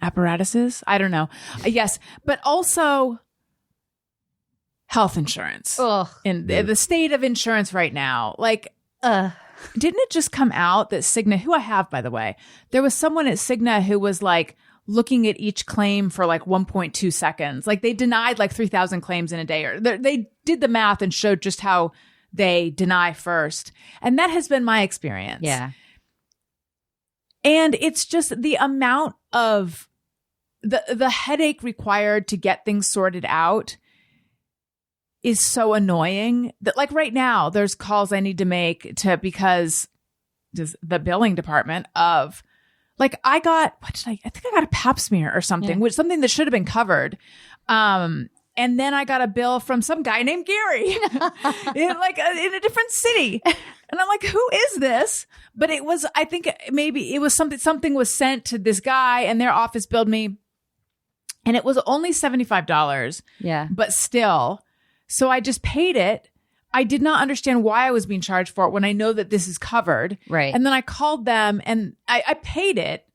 Apparatuses? I don't know. Yes, but also health insurance. Ugh. In the state of insurance right now. Like, didn't it just come out that Cigna, who I have, by the way, there was someone at Cigna who was like, looking at each claim for like 1.2 seconds. Like they denied like 3,000 claims in a day. Or they did the math and showed just how they deny first. And that has been my experience. Yeah. And it's just the amount of the headache required to get things sorted out is so annoying that like right now there's calls I need to make because just the billing department of like I think I got a pap smear or something, which something that should have been covered. And then I got a bill from some guy named Gary in a different city. And I'm like, who is this? But it was, I think maybe it was something was sent to this guy and their office billed me. And it was only $75. Yeah. But still. So I just paid it. I did not understand why I was being charged for it when I know that this is covered. Right. And then I called them and I paid it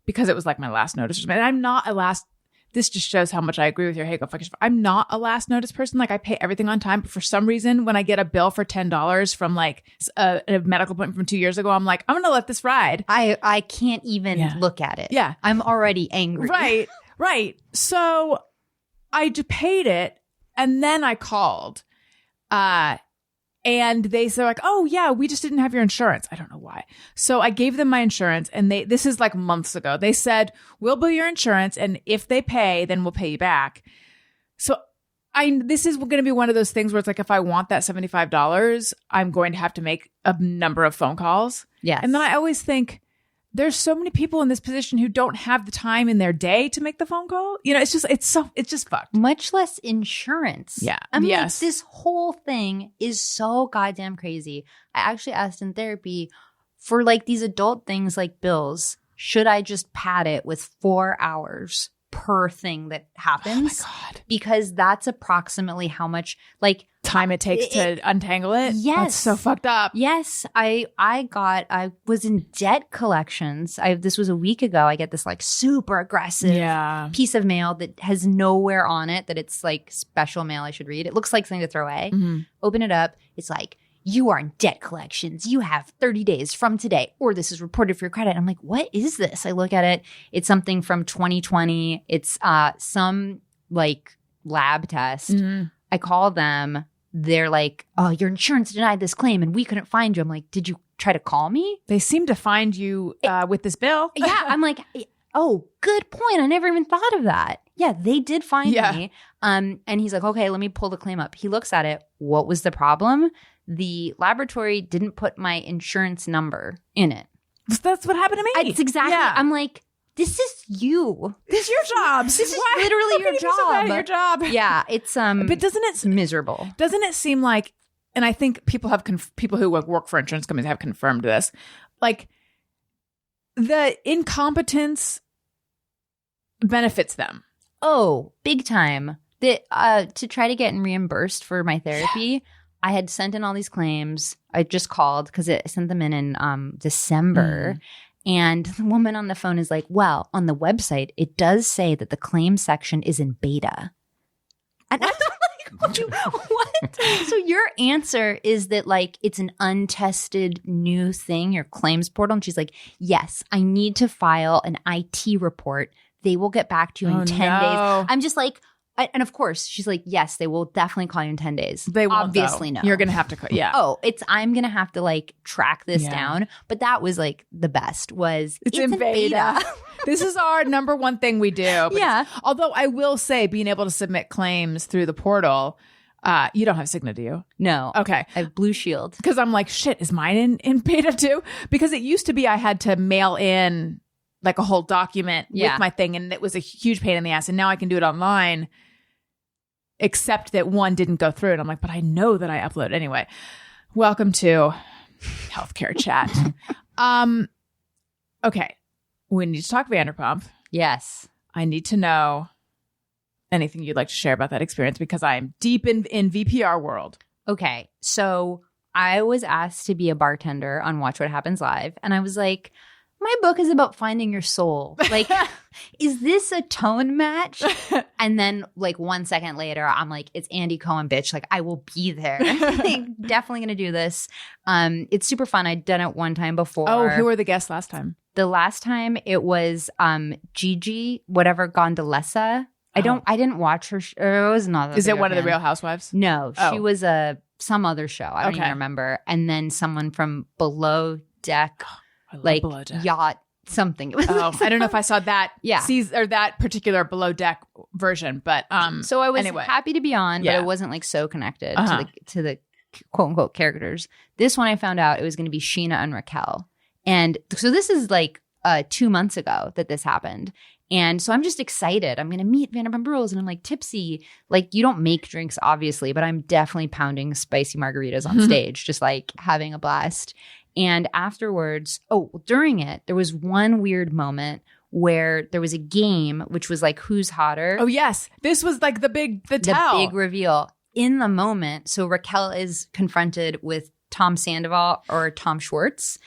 because it was like my last notice. And I'm not a last. This just shows how much I agree with your hey, go fuck yourself. I'm not a last notice person. Like I pay everything on time. But for some reason, when I get a bill for $10 from like a medical appointment from 2 years ago, I'm like, I'm going to let this ride. I can't even look at it. Yeah. I'm already angry. Right. Right. So I just paid it and then I called. And they said like, oh yeah, we just didn't have your insurance. I don't know why. So I gave them my insurance and this is like months ago. They said, we'll bill your insurance. And if they pay, then we'll pay you back. So this is going to be one of those things where it's like, if I want that $75, I'm going to have to make a number of phone calls. Yes. And then I always think, there's so many people in this position who don't have the time in their day to make the phone call. You know, it's just fucked. Much less insurance. Yeah. I mean, yes. this whole thing is so goddamn crazy. I actually asked in therapy for like these adult things like bills, should I just pad it with 4 hours per thing that happens? Oh my God. Because that's approximately how much like time it takes to untangle it. Yes. That's so fucked up. Yes. I was in debt collections. This was a week ago. I get this like super aggressive piece of mail that has nowhere on it that it's like special mail I should read. It looks like something to throw away. Mm-hmm. Open it up. It's like, you are in debt collections. You have 30 days from today, or this is reported for your credit. I'm like, what is this? I look at it. It's something from 2020. It's some like lab test. Mm-hmm. I call them. They're like, oh, your insurance denied this claim and we couldn't find you. I'm like, did you try to call me? They seem to find you with this bill. Yeah. I'm like, oh, good point. I never even thought of that. Yeah, they did find me. And he's like, okay, let me pull the claim up. He looks at it. What was the problem? The laboratory didn't put my insurance number in it. That's what happened to me. It's exactly. Yeah. I'm like, this is you. This is your job. This is literally your job. So bad at your job. Yeah, it's But doesn't it miserable? Doesn't it seem like? And I think people who work for insurance companies have confirmed this. Like the incompetence benefits them. Oh, big time. To try to get reimbursed for my therapy, I had sent in all these claims. I just called because I sent them in December. And the woman on the phone is like, well, on the website, it does say that the claim section is in beta. And I'm like, what? So your answer is that like it's an untested new thing, your claims portal? And she's like, yes, I need to file an IT report. They will get back to you in 10 days. I'm just like, and of course, she's like, yes, they will definitely call you in 10 days. They won't, obviously no. You're going to have to call. Yeah. Oh, I'm going to have to like track this down. But that was like the best was it's in beta. This is our number one thing we do. Yeah. Although I will say being able to submit claims through the portal, you don't have Cigna, do you? No. Okay. I have Blue Shield. Because I'm like, shit, is mine in beta too? Because it used to be I had to mail in like a whole document with my thing. And it was a huge pain in the ass. And now I can do it online. Except that one didn't go through. And I'm like, but I know that I upload. Anyway, welcome to healthcare chat. Okay. We need to talk Vanderpump. Yes. I need to know anything you'd like to share about that experience because I'm deep in VPR world. Okay. So I was asked to be a bartender on Watch What Happens Live. And I was like, my book is about finding your soul. Like, is this a tone match? And then like 1 second later, I'm like, it's Andy Cohen, bitch. Like, I will be there. Like, definitely going to do this. It's super fun. I'd done it one time before. Oh, who were the guests last time? The last time it was Gigi, whatever, Gondolessa. I didn't watch her. It was not. Is it one of the Real Housewives? No, she was some other show. I don't even remember. And then someone from Below Deck. Like yacht something. I don't know if I saw that or that particular Below Deck version, but so I was happy to be on, but it wasn't like so connected to the quote unquote characters. This one I found out it was going to be Scheana and Raquel, and so this is like 2 months ago that this happened. And so I'm just excited. I'm going to meet Vanderpump Rules and I'm like tipsy. Like you don't make drinks, obviously, but I'm definitely pounding spicy margaritas on stage, just like having a blast. And afterwards, during it, there was one weird moment where there was a game, which was like who's hotter. Oh, yes. This was like the big reveal in the moment. So Raquel is confronted with Tom Sandoval or Tom Schwartz.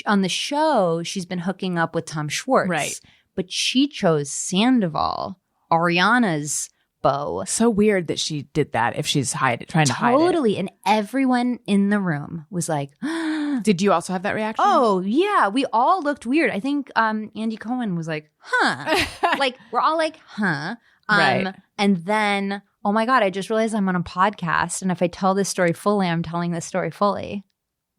On the show, she's been hooking up with Tom Schwartz. Right. But she chose Sandoval, Ariana's beau. So weird that she did that if she's trying to hide it. Totally. And everyone in the room was like, Did you also have that reaction? oh, yeah. We all looked weird. I think Andy Cohen was like, huh. Like, we're all like, huh. Right. And then, oh my God, I just realized I'm on a podcast. And if I tell this story fully, I'm telling this story fully.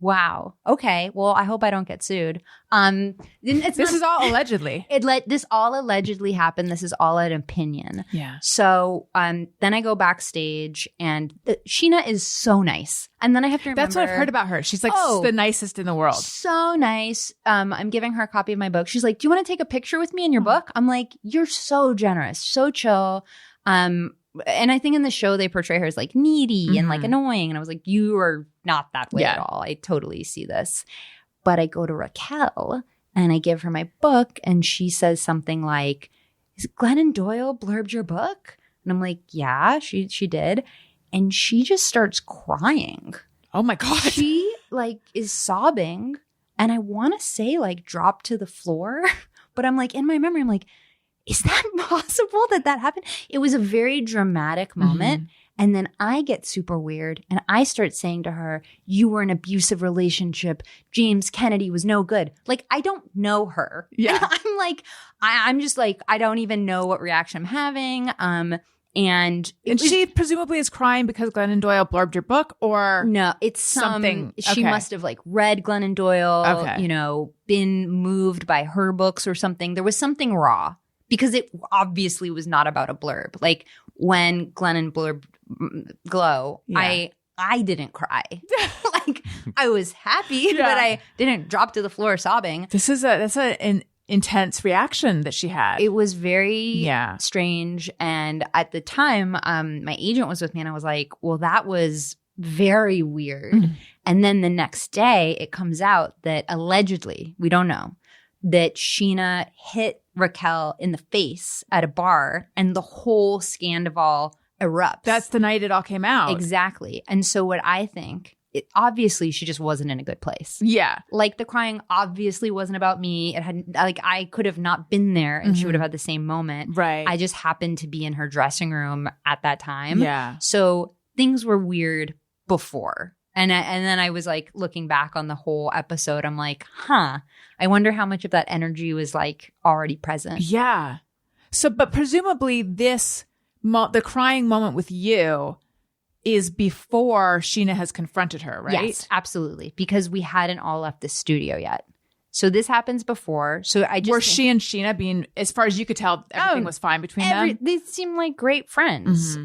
Wow. Okay. Well, I hope I don't get sued. This is all allegedly. This all allegedly happened. This is all an opinion. Yeah. So then I go backstage and Scheana is so nice. And then I have to remember. That's what I've heard about her. She's like the nicest in the world. So nice. I'm giving her a copy of my book. She's like, do you want to take a picture with me in your book? I'm like, you're so generous, so chill. And I think in the show they portray her as like needy and like annoying. And I was like, you are not that way at all. I totally see this. But I go to Raquel and I give her my book and she says something like, is Glennon Doyle blurbed your book? And I'm like, yeah, she did. And she just starts crying. Oh my God. She like is sobbing. And I want to say like drop to the floor. But I'm like, in my memory, I'm like, is that possible that happened? It was a very dramatic moment. And then I get super weird and I start saying to her, you were in an abusive relationship. James Kennedy was no good. Like, I don't know her. Yeah. And I'm like, I'm just like, I don't even know what reaction I'm having. And she presumably is crying because Glennon Doyle blurbed your book, or no, it's something. She must have like read Glennon Doyle, Okay. you know, been moved by her books or something. There was something raw. Because it obviously was not about a blurb. Like when Glennon blurbed Glow, I didn't cry. Like I was happy, but I didn't drop to the floor sobbing. That's an intense reaction that she had. It was very strange. And at the time, my agent was with me and I was like, well, that was very weird. And then the next day it comes out that allegedly, we don't know, that Scheana hit Raquel in the face at a bar and the whole scandal erupts. That's the night it all came out. Exactly. And so what I think, obviously she just wasn't in a good place. Yeah. Like the crying obviously wasn't about me. It had like I could have not been there and she would have had the same moment. Right. I just happened to be in her dressing room at that time. Yeah. So things were weird before. And then I was like looking back on the whole episode, I'm like, I wonder how much of that energy was like already present. Yeah. So, but presumably the crying moment with you is before Scheana has confronted her, right? Yes, absolutely. Because we hadn't all left the studio yet. So this happens before. So I just were she and Scheana being, as far as you could tell, everything was fine between them? They seem like great friends.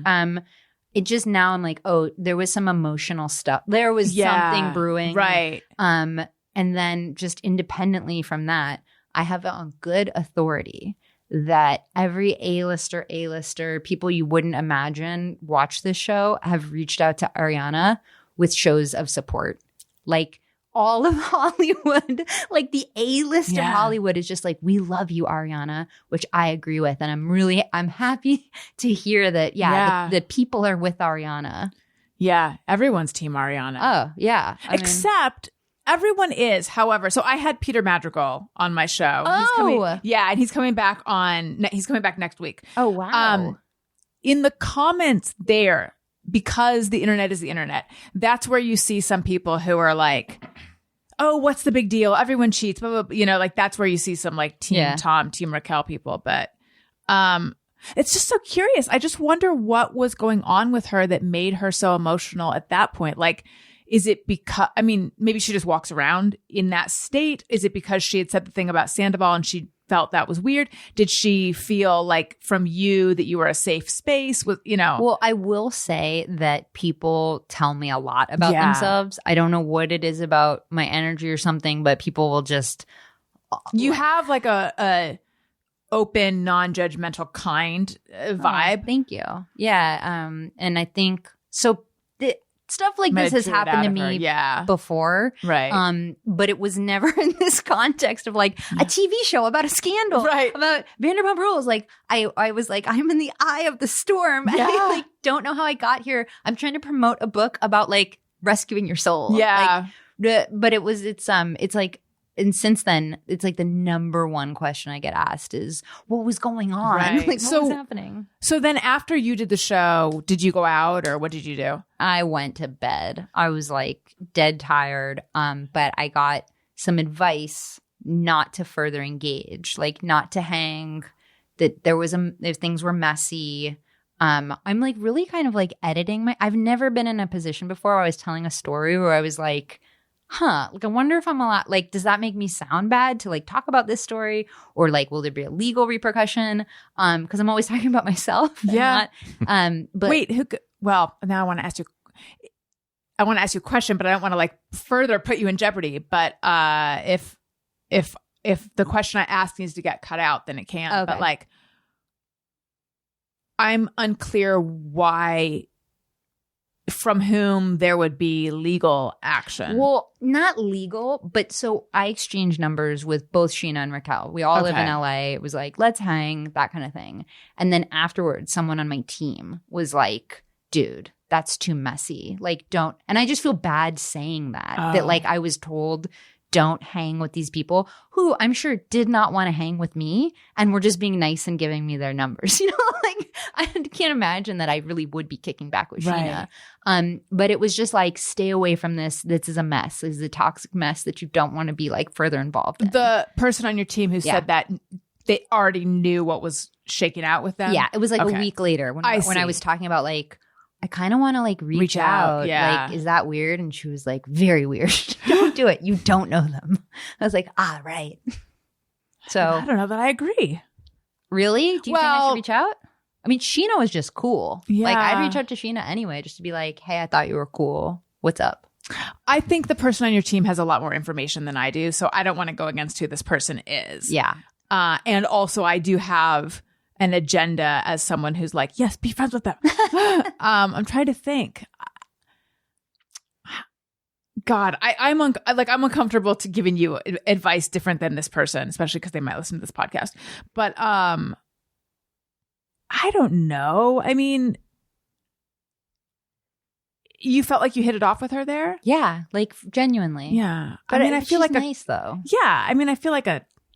It just now I'm like, oh, there was some emotional stuff. There was something brewing. Right. And then just independently from that, I have it on good authority that every A-lister, people you wouldn't imagine watch this show have reached out to Ariana with shows of support. Like all of Hollywood, like the A-list of Hollywood is just like, we love you, Ariana, which I agree with. And I'm happy to hear that, the people are with Ariana. Yeah, everyone's team Ariana. Oh, yeah. Except everyone is, however. So I had Peter Madrigal on my show. Oh. He's coming back next week. Oh, wow. In the comments there, because the internet is the internet, that's where you see some people who are like, oh, what's the big deal? Everyone cheats, blah, blah, blah. You know, like that's where you see some like Team Tom, Team Raquel people. But it's just so curious. I just wonder what was going on with her that made her so emotional at that point. Like, is it because, I mean, maybe she just walks around in that state. Is it because she had said the thing about Sandoval and she felt that was weird? Did she feel like from you that you were a safe space with, you know? Well, I will say that people tell me a lot about themselves. I don't know what it is about my energy or something, but people will just You have like a open, non-judgmental kind vibe. Oh, thank you. Yeah. And I think so. Stuff like this has happened to me before. Right. But it was never in this context of like a TV show about a scandal. Right. About Vanderpump Rules. Like I was like, I'm in the eye of the storm. Yeah. I like don't know how I got here. I'm trying to promote a book about like rescuing your soul. Yeah. But it's like, and since then, it's like the number one question I get asked is, what was going on? Right. Like, what was happening? So then after you did the show, did you go out or what did you do? I went to bed. I was like dead tired. But I got some advice not to further engage, like not to hang, that if things were messy. I'm like really kind of like editing I've never been in a position before where I was telling a story where I was like, like I wonder if I'm allowed, like, does that make me sound bad to like talk about this story, or like will there be a legal repercussion? Because I'm always talking about myself. Yeah. But wait, well, now I want to ask you a question, but I don't want to like further put you in jeopardy. But if the question I ask needs to get cut out, then it can. Okay. But like, I'm unclear why, from whom there would be legal action. Well, not legal, but so I exchanged numbers with both Scheana and Raquel. We all live in LA. It was like, let's hang, that kind of thing. And then afterwards, someone on my team was like, dude, that's too messy. Like, don't. And I just feel bad saying that like I was told, don't hang with these people who I'm sure did not want to hang with me and were just being nice and giving me their numbers. You know, like I can't imagine that I really would be kicking back with Scheana. But it was just like, stay away from this. This is a mess. This is a toxic mess that you don't want to be like further involved in. The person on your team who said that, they already knew what was shaking out with them? Yeah, it was like a week later when I was talking about like, I kind of want to like reach out. Yeah. Like, is that weird? And she was like, very weird. Don't do it. You don't know them. I was like, right. So I don't know that I agree. Really? Do you think I should reach out? I mean, Scheana was just cool. Yeah. Like I'd reach out to Scheana anyway, just to be like, hey, I thought you were cool. What's up? I think the person on your team has a lot more information than I do. So I don't want to go against who this person is. Yeah. And also I do have an agenda as someone who's like, yes, be friends with them. I'm trying to think. God, I'm uncomfortable to giving you advice different than this person, especially because they might listen to this podcast. But I don't know. I mean, you felt like you hit it off with her there? Yeah, like genuinely. Yeah. But I mean, I feel like nice though. Yeah, I mean, I feel like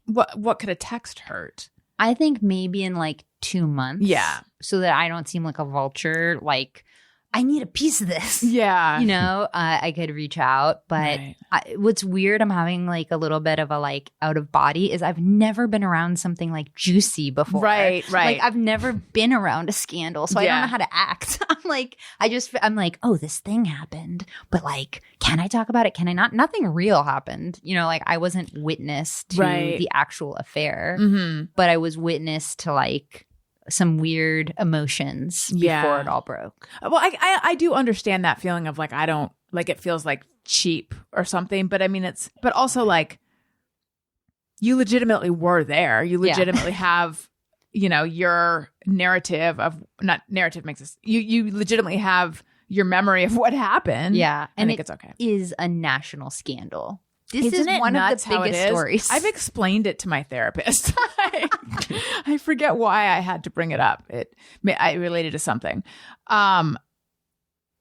what could a text hurt? I think maybe in like 2 months. Yeah. So that I don't seem like a vulture. Like, I need a piece of this. Yeah. You know, I could reach out. But what's weird, I'm having like a little bit of a like out of body, is I've never been around something like juicy before. Right. Like I've never been around a scandal. So I don't know how to act. I'm like, oh, this thing happened. But like, can I talk about it? Can I not? Nothing real happened. You know, like I wasn't witness to the actual affair. Mm-hmm. But I was witness to like some weird emotions before it all broke. Well, I do understand that feeling of like, I don't like, it feels like cheap or something, but I mean, but also like, you legitimately were there. You legitimately have, you know, your narrative of, not narrative makes us, you legitimately have your memory of what happened. Yeah. And I think it's okay. Is a national scandal. This Isn't is one of the biggest stories. I've explained it to my therapist. I forget why I had to bring it up. I related to something. Yeah,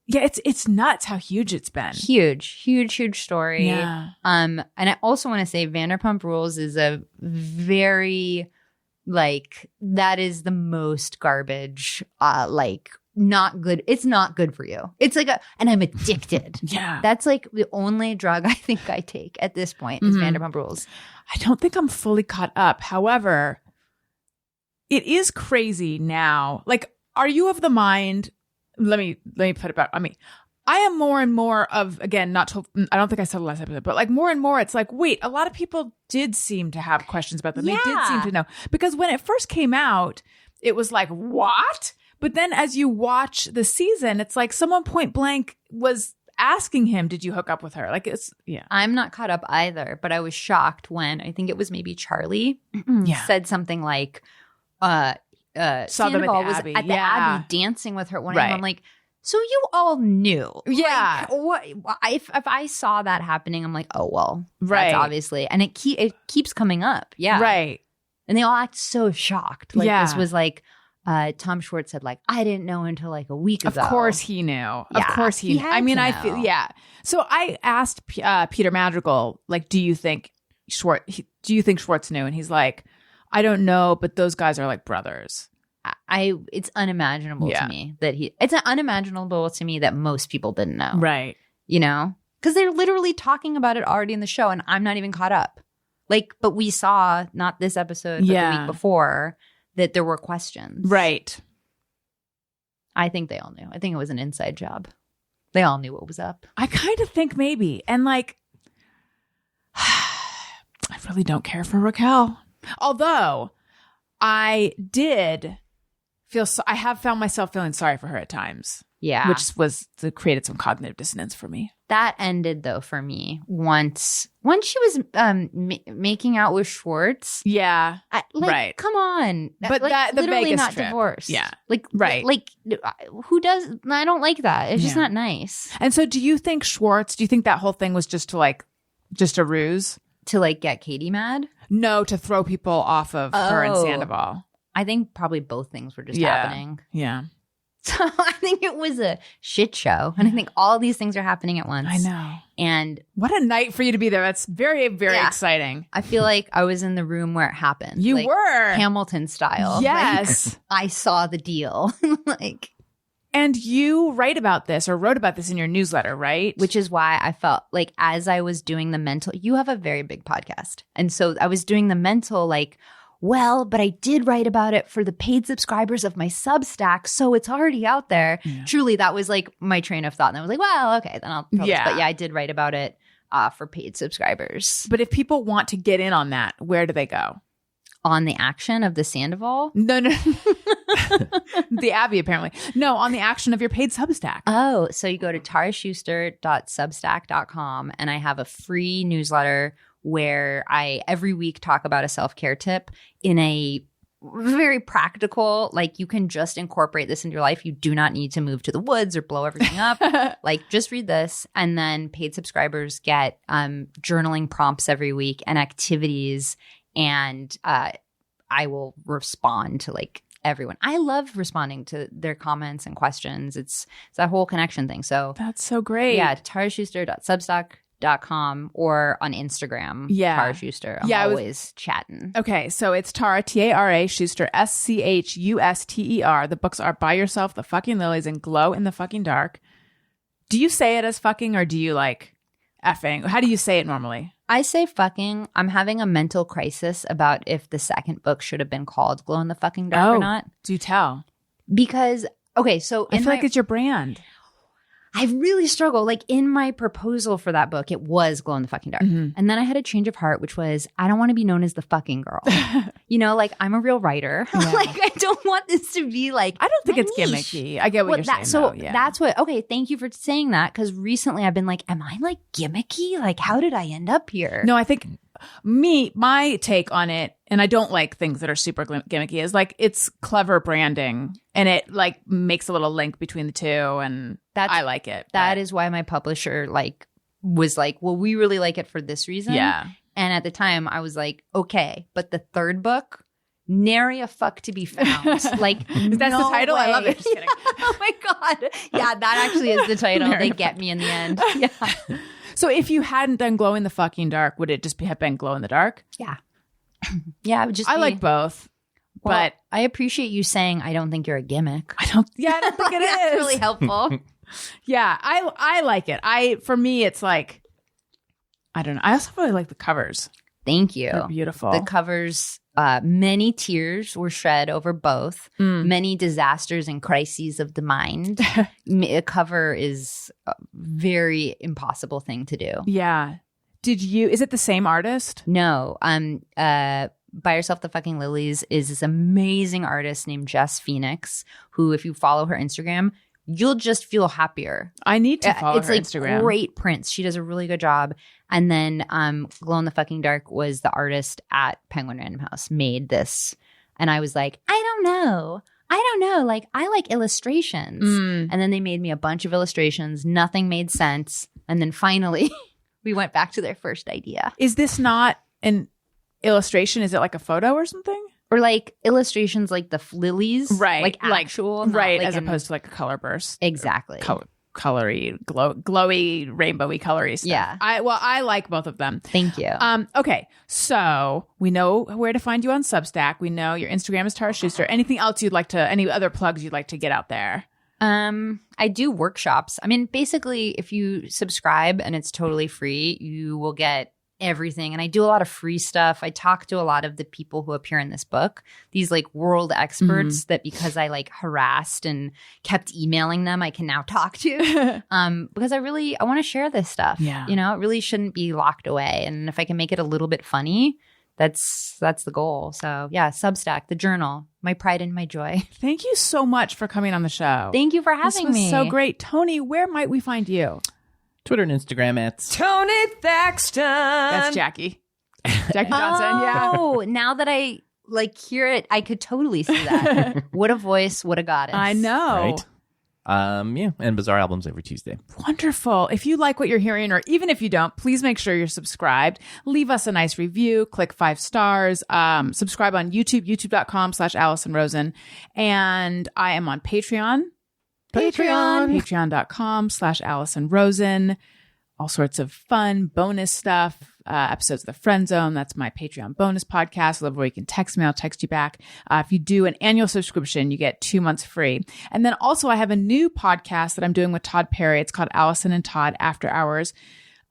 it's nuts how huge it's been. Huge story. Yeah. And I also want to say Vanderpump Rules is a very like, that is the most garbage like not good. It's not good for you. It's like and I'm addicted. Yeah. That's like the only drug I think I take at this point is Vanderpump Rules. I don't think I'm fully caught up. However, it is crazy now. Like, are you of the mind? Let me put it back. I mean, I am more and more of, again, I don't think I said the last episode, but like more and more, it's like, wait, a lot of people did seem to have questions about them. Yeah. They did seem to know. Because when it first came out, it was like, what? But then as you watch the season, it's like someone point blank was asking him, did you hook up with her? Like, it's, yeah. I'm not caught up either, but I was shocked when I think it was maybe Charlie said something like, Saw them at the Sandoval was Abbey. at the Yeah. Abbey dancing with her at one Right. time. I'm like, so you all knew. Yeah. Like, what, if I saw that happening, I'm like, oh, well, Right. that's obviously. And it keeps coming up. Yeah. Right. And they all act so shocked. Like Yeah. this was like, Tom Schwartz said, like, I didn't know until like a week ago. Of course he knew. Yeah, of course he he knew. had I mean, to I feel, know. yeah. So I asked Peter Madrigal, like, do you think Schwartz knew? And he's like, I don't know, but those guys are like brothers. It's unimaginable Yeah. to me that it's unimaginable to me that most people didn't know. Right. You know? Because they're literally talking about it already in the show and I'm not even caught up. Like, but we saw, not this episode, but the week before, that there were questions. Right. I think they all knew. I think it was an inside job. They all knew what was up. I kind of think maybe. And like, I really don't care for Raquel. Although I did I have found myself feeling sorry for her at times. Yeah. Which created some cognitive dissonance for me. That ended, though, for me once she was making out with Schwartz. Yeah. Right. Come on. But like, the literally Vegas not trip. divorced. Yeah. Like, Right. Like, who does? I don't like that. It's just Yeah. not nice And so do you think that whole thing was just a ruse? to like get Katie mad. No, to throw people off of her and Oh. Sandoval. I think probably both things were just Yeah. happening. Yeah. So I think it was a shit show. And I think all these things are happening at once. I know. And What a night for you to be there. That's very, very Yeah. exciting. I feel like I was in the room where it happened. You like, were. Hamilton style. Yes. Like, I saw the deal. Like, And you wrote about this in your newsletter, right? which is why I felt like as I was doing the mental, you have a very big podcast. And so I was doing the mental, like, well, but I did write about it for the paid subscribers of my Substack, so it's already out there. Yeah. Truly, that was like my train of thought. And I was like, well, okay, then I'll probably, Yeah. but yeah, I did write about it for paid subscribers. But if people want to get in on that, where do they go? On the action of the Sandoval. No. The Abbey, apparently. No, on the action of your paid Substack. Oh, so you go to taraschuster.substack.com and I have a free newsletter where I every week talk about a self-care tip in a very practical, like you can just incorporate this into your life. You do not need to move to the woods or blow everything up. Like just read this. And then paid subscribers get journaling prompts every week and activities. And I will respond to like everyone. I love responding to their comments and questions. It's that whole connection thing. So That's so great. yeah, taraschuster.substack.com or on Instagram. Yeah. Tara Schuster. I'm Yeah, I was- always chatting. Okay, so it's Tara, Tara Schuster, Schuster. The books are Buy Yourself, The Fucking Lilies, and Glow in the Fucking Dark. Do you say it as fucking or do you like effing? How do you say it normally? I say fucking. I'm having a mental crisis about if the second book should have been called Glow in the Fucking Dark or not. Do tell. Because, okay, so I feel like it's your brand. I really struggle. Like in my proposal for that book, it was Glow in the Fucking Dark. Mhm. And then I had a change of heart, which was I don't want to be known as the fucking girl. You know, like I'm a real writer. Yeah. Like I don't want this to be like I don't think my it's niche. gimmicky. I get what you're saying. So though, yeah. that's what, okay, thank you for saying that. Because recently I've been like, am I like gimmicky? Like how did I end up here? No, I think my take on it, and I don't like things that are super gimmicky, is like it's clever branding and it like makes a little link between the two, and I like it. That is why my publisher like was like, well, we really like it for this reason. Yeah. And at the time I was like, okay, but the third book, nary a fuck to be found. Like Is that the title? I love way. it. Just kidding. Oh my God. Yeah, that actually is the title. Nary They a get me in the end. Yeah. So if you hadn't done Glow in the Fucking Dark, would it just have been Glow in the Dark? Yeah. Yeah. It would just I be- like both, well, but I appreciate you saying I don't think you're a gimmick. I don't think it That's is. really helpful. Yeah, I like it. For me, it's like, I don't know. I also really like the covers. Thank you. They're beautiful. The covers, many tears were shed over both. Many disasters and crises of the mind. A cover is a very impossible thing to do. Yeah. Is it the same artist? No. Buy Yourself the Fucking Lilies is this amazing artist named Jess Phoenix, who, if you follow her Instagram, you'll just feel happier. I need to follow It's her like Instagram. great prints. She does a really good job. And then Glow in the Fucking Dark was the artist at Penguin Random House made this. And I was like, I don't know. Like, I like illustrations. And then they made me a bunch of illustrations. Nothing made sense. And then finally, we went back to their first idea. Is this not an illustration? Is it like a photo or something? Or like illustrations like the Lilies. Right. Like actual. not right. like As opposed to like a color burst. Exactly. Colory, glowy, rainbowy, colory stuff. Yeah. I like both of them. Thank you. Okay, so we know where to find you on Substack. We know your Instagram is Tara Schuster. Anything else you'd like to? Any other plugs you'd like to get out there? I do workshops. I mean, basically, if you subscribe and it's totally free, you will get everything. And I do a lot of free stuff. I talk to a lot of the people who appear in this book, these like world experts that because I like harassed and kept emailing them, I can now talk to because I want to share this stuff. Yeah. You know, it really shouldn't be locked away. And if I can make it a little bit funny, that's the goal. So yeah, Substack, the journal, my pride and my joy. Thank you so much for coming on the show. Thank you for This having was me. so great. Tony, where might we find you? Twitter and Instagram at Tony Thaxton. That's Jackie. Jackie Johnson, yeah. Oh, now that I like hear it, I could totally see that. What a voice, what a goddess. I know. right. Yeah, and Bizarre Albums every Tuesday. Wonderful. If you like what you're hearing, or even if you don't, please make sure you're subscribed. Leave us a nice review. Click 5 stars. Subscribe on YouTube, youtube.com/Allison Rosen. And I am on Patreon. Patreon.com/Allison Rosen. All sorts of fun bonus stuff. Episodes of The Friend Zone. That's my Patreon bonus podcast. Where you can text me. I'll text you back. If you do an annual subscription, you get 2 months free. And then also I have a new podcast that I'm doing with Todd Perry. It's called Allison and Todd After Hours.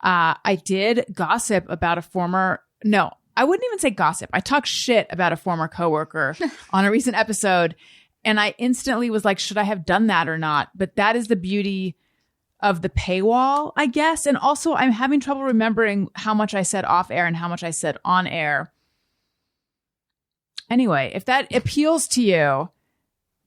I did gossip about a former, no, I wouldn't even say gossip. I talked shit about a former coworker on a recent episode. And I instantly was like, should I have done that or not? But that is the beauty of the paywall, I guess. And also I'm having trouble remembering how much I said off air and how much I said on air. Anyway, if that appeals to you,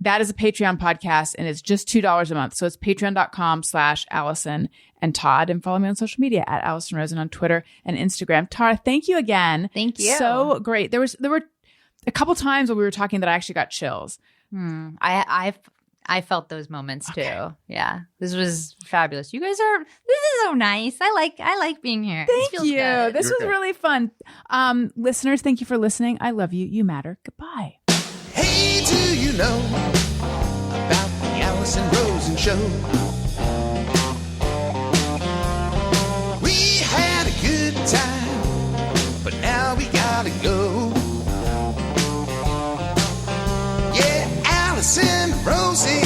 that is a Patreon podcast and it's just $2 a month. So it's patreon.com/Allison and Todd, and follow me on social media at Allison Rosen on Twitter and Instagram. Tara, thank you again. Thank you. So great. There were a couple times when we were talking that I actually got chills. I felt those moments too. Yeah. This was fabulous. This is so nice. I like being here. This Thank feels you. good. This was really fun. Listeners, thank you for listening. I love you. You matter. Goodbye. Hey, do you know about the Allison Rosen show? We had a good time, but now we gotta go. Yeah, Allison Rosen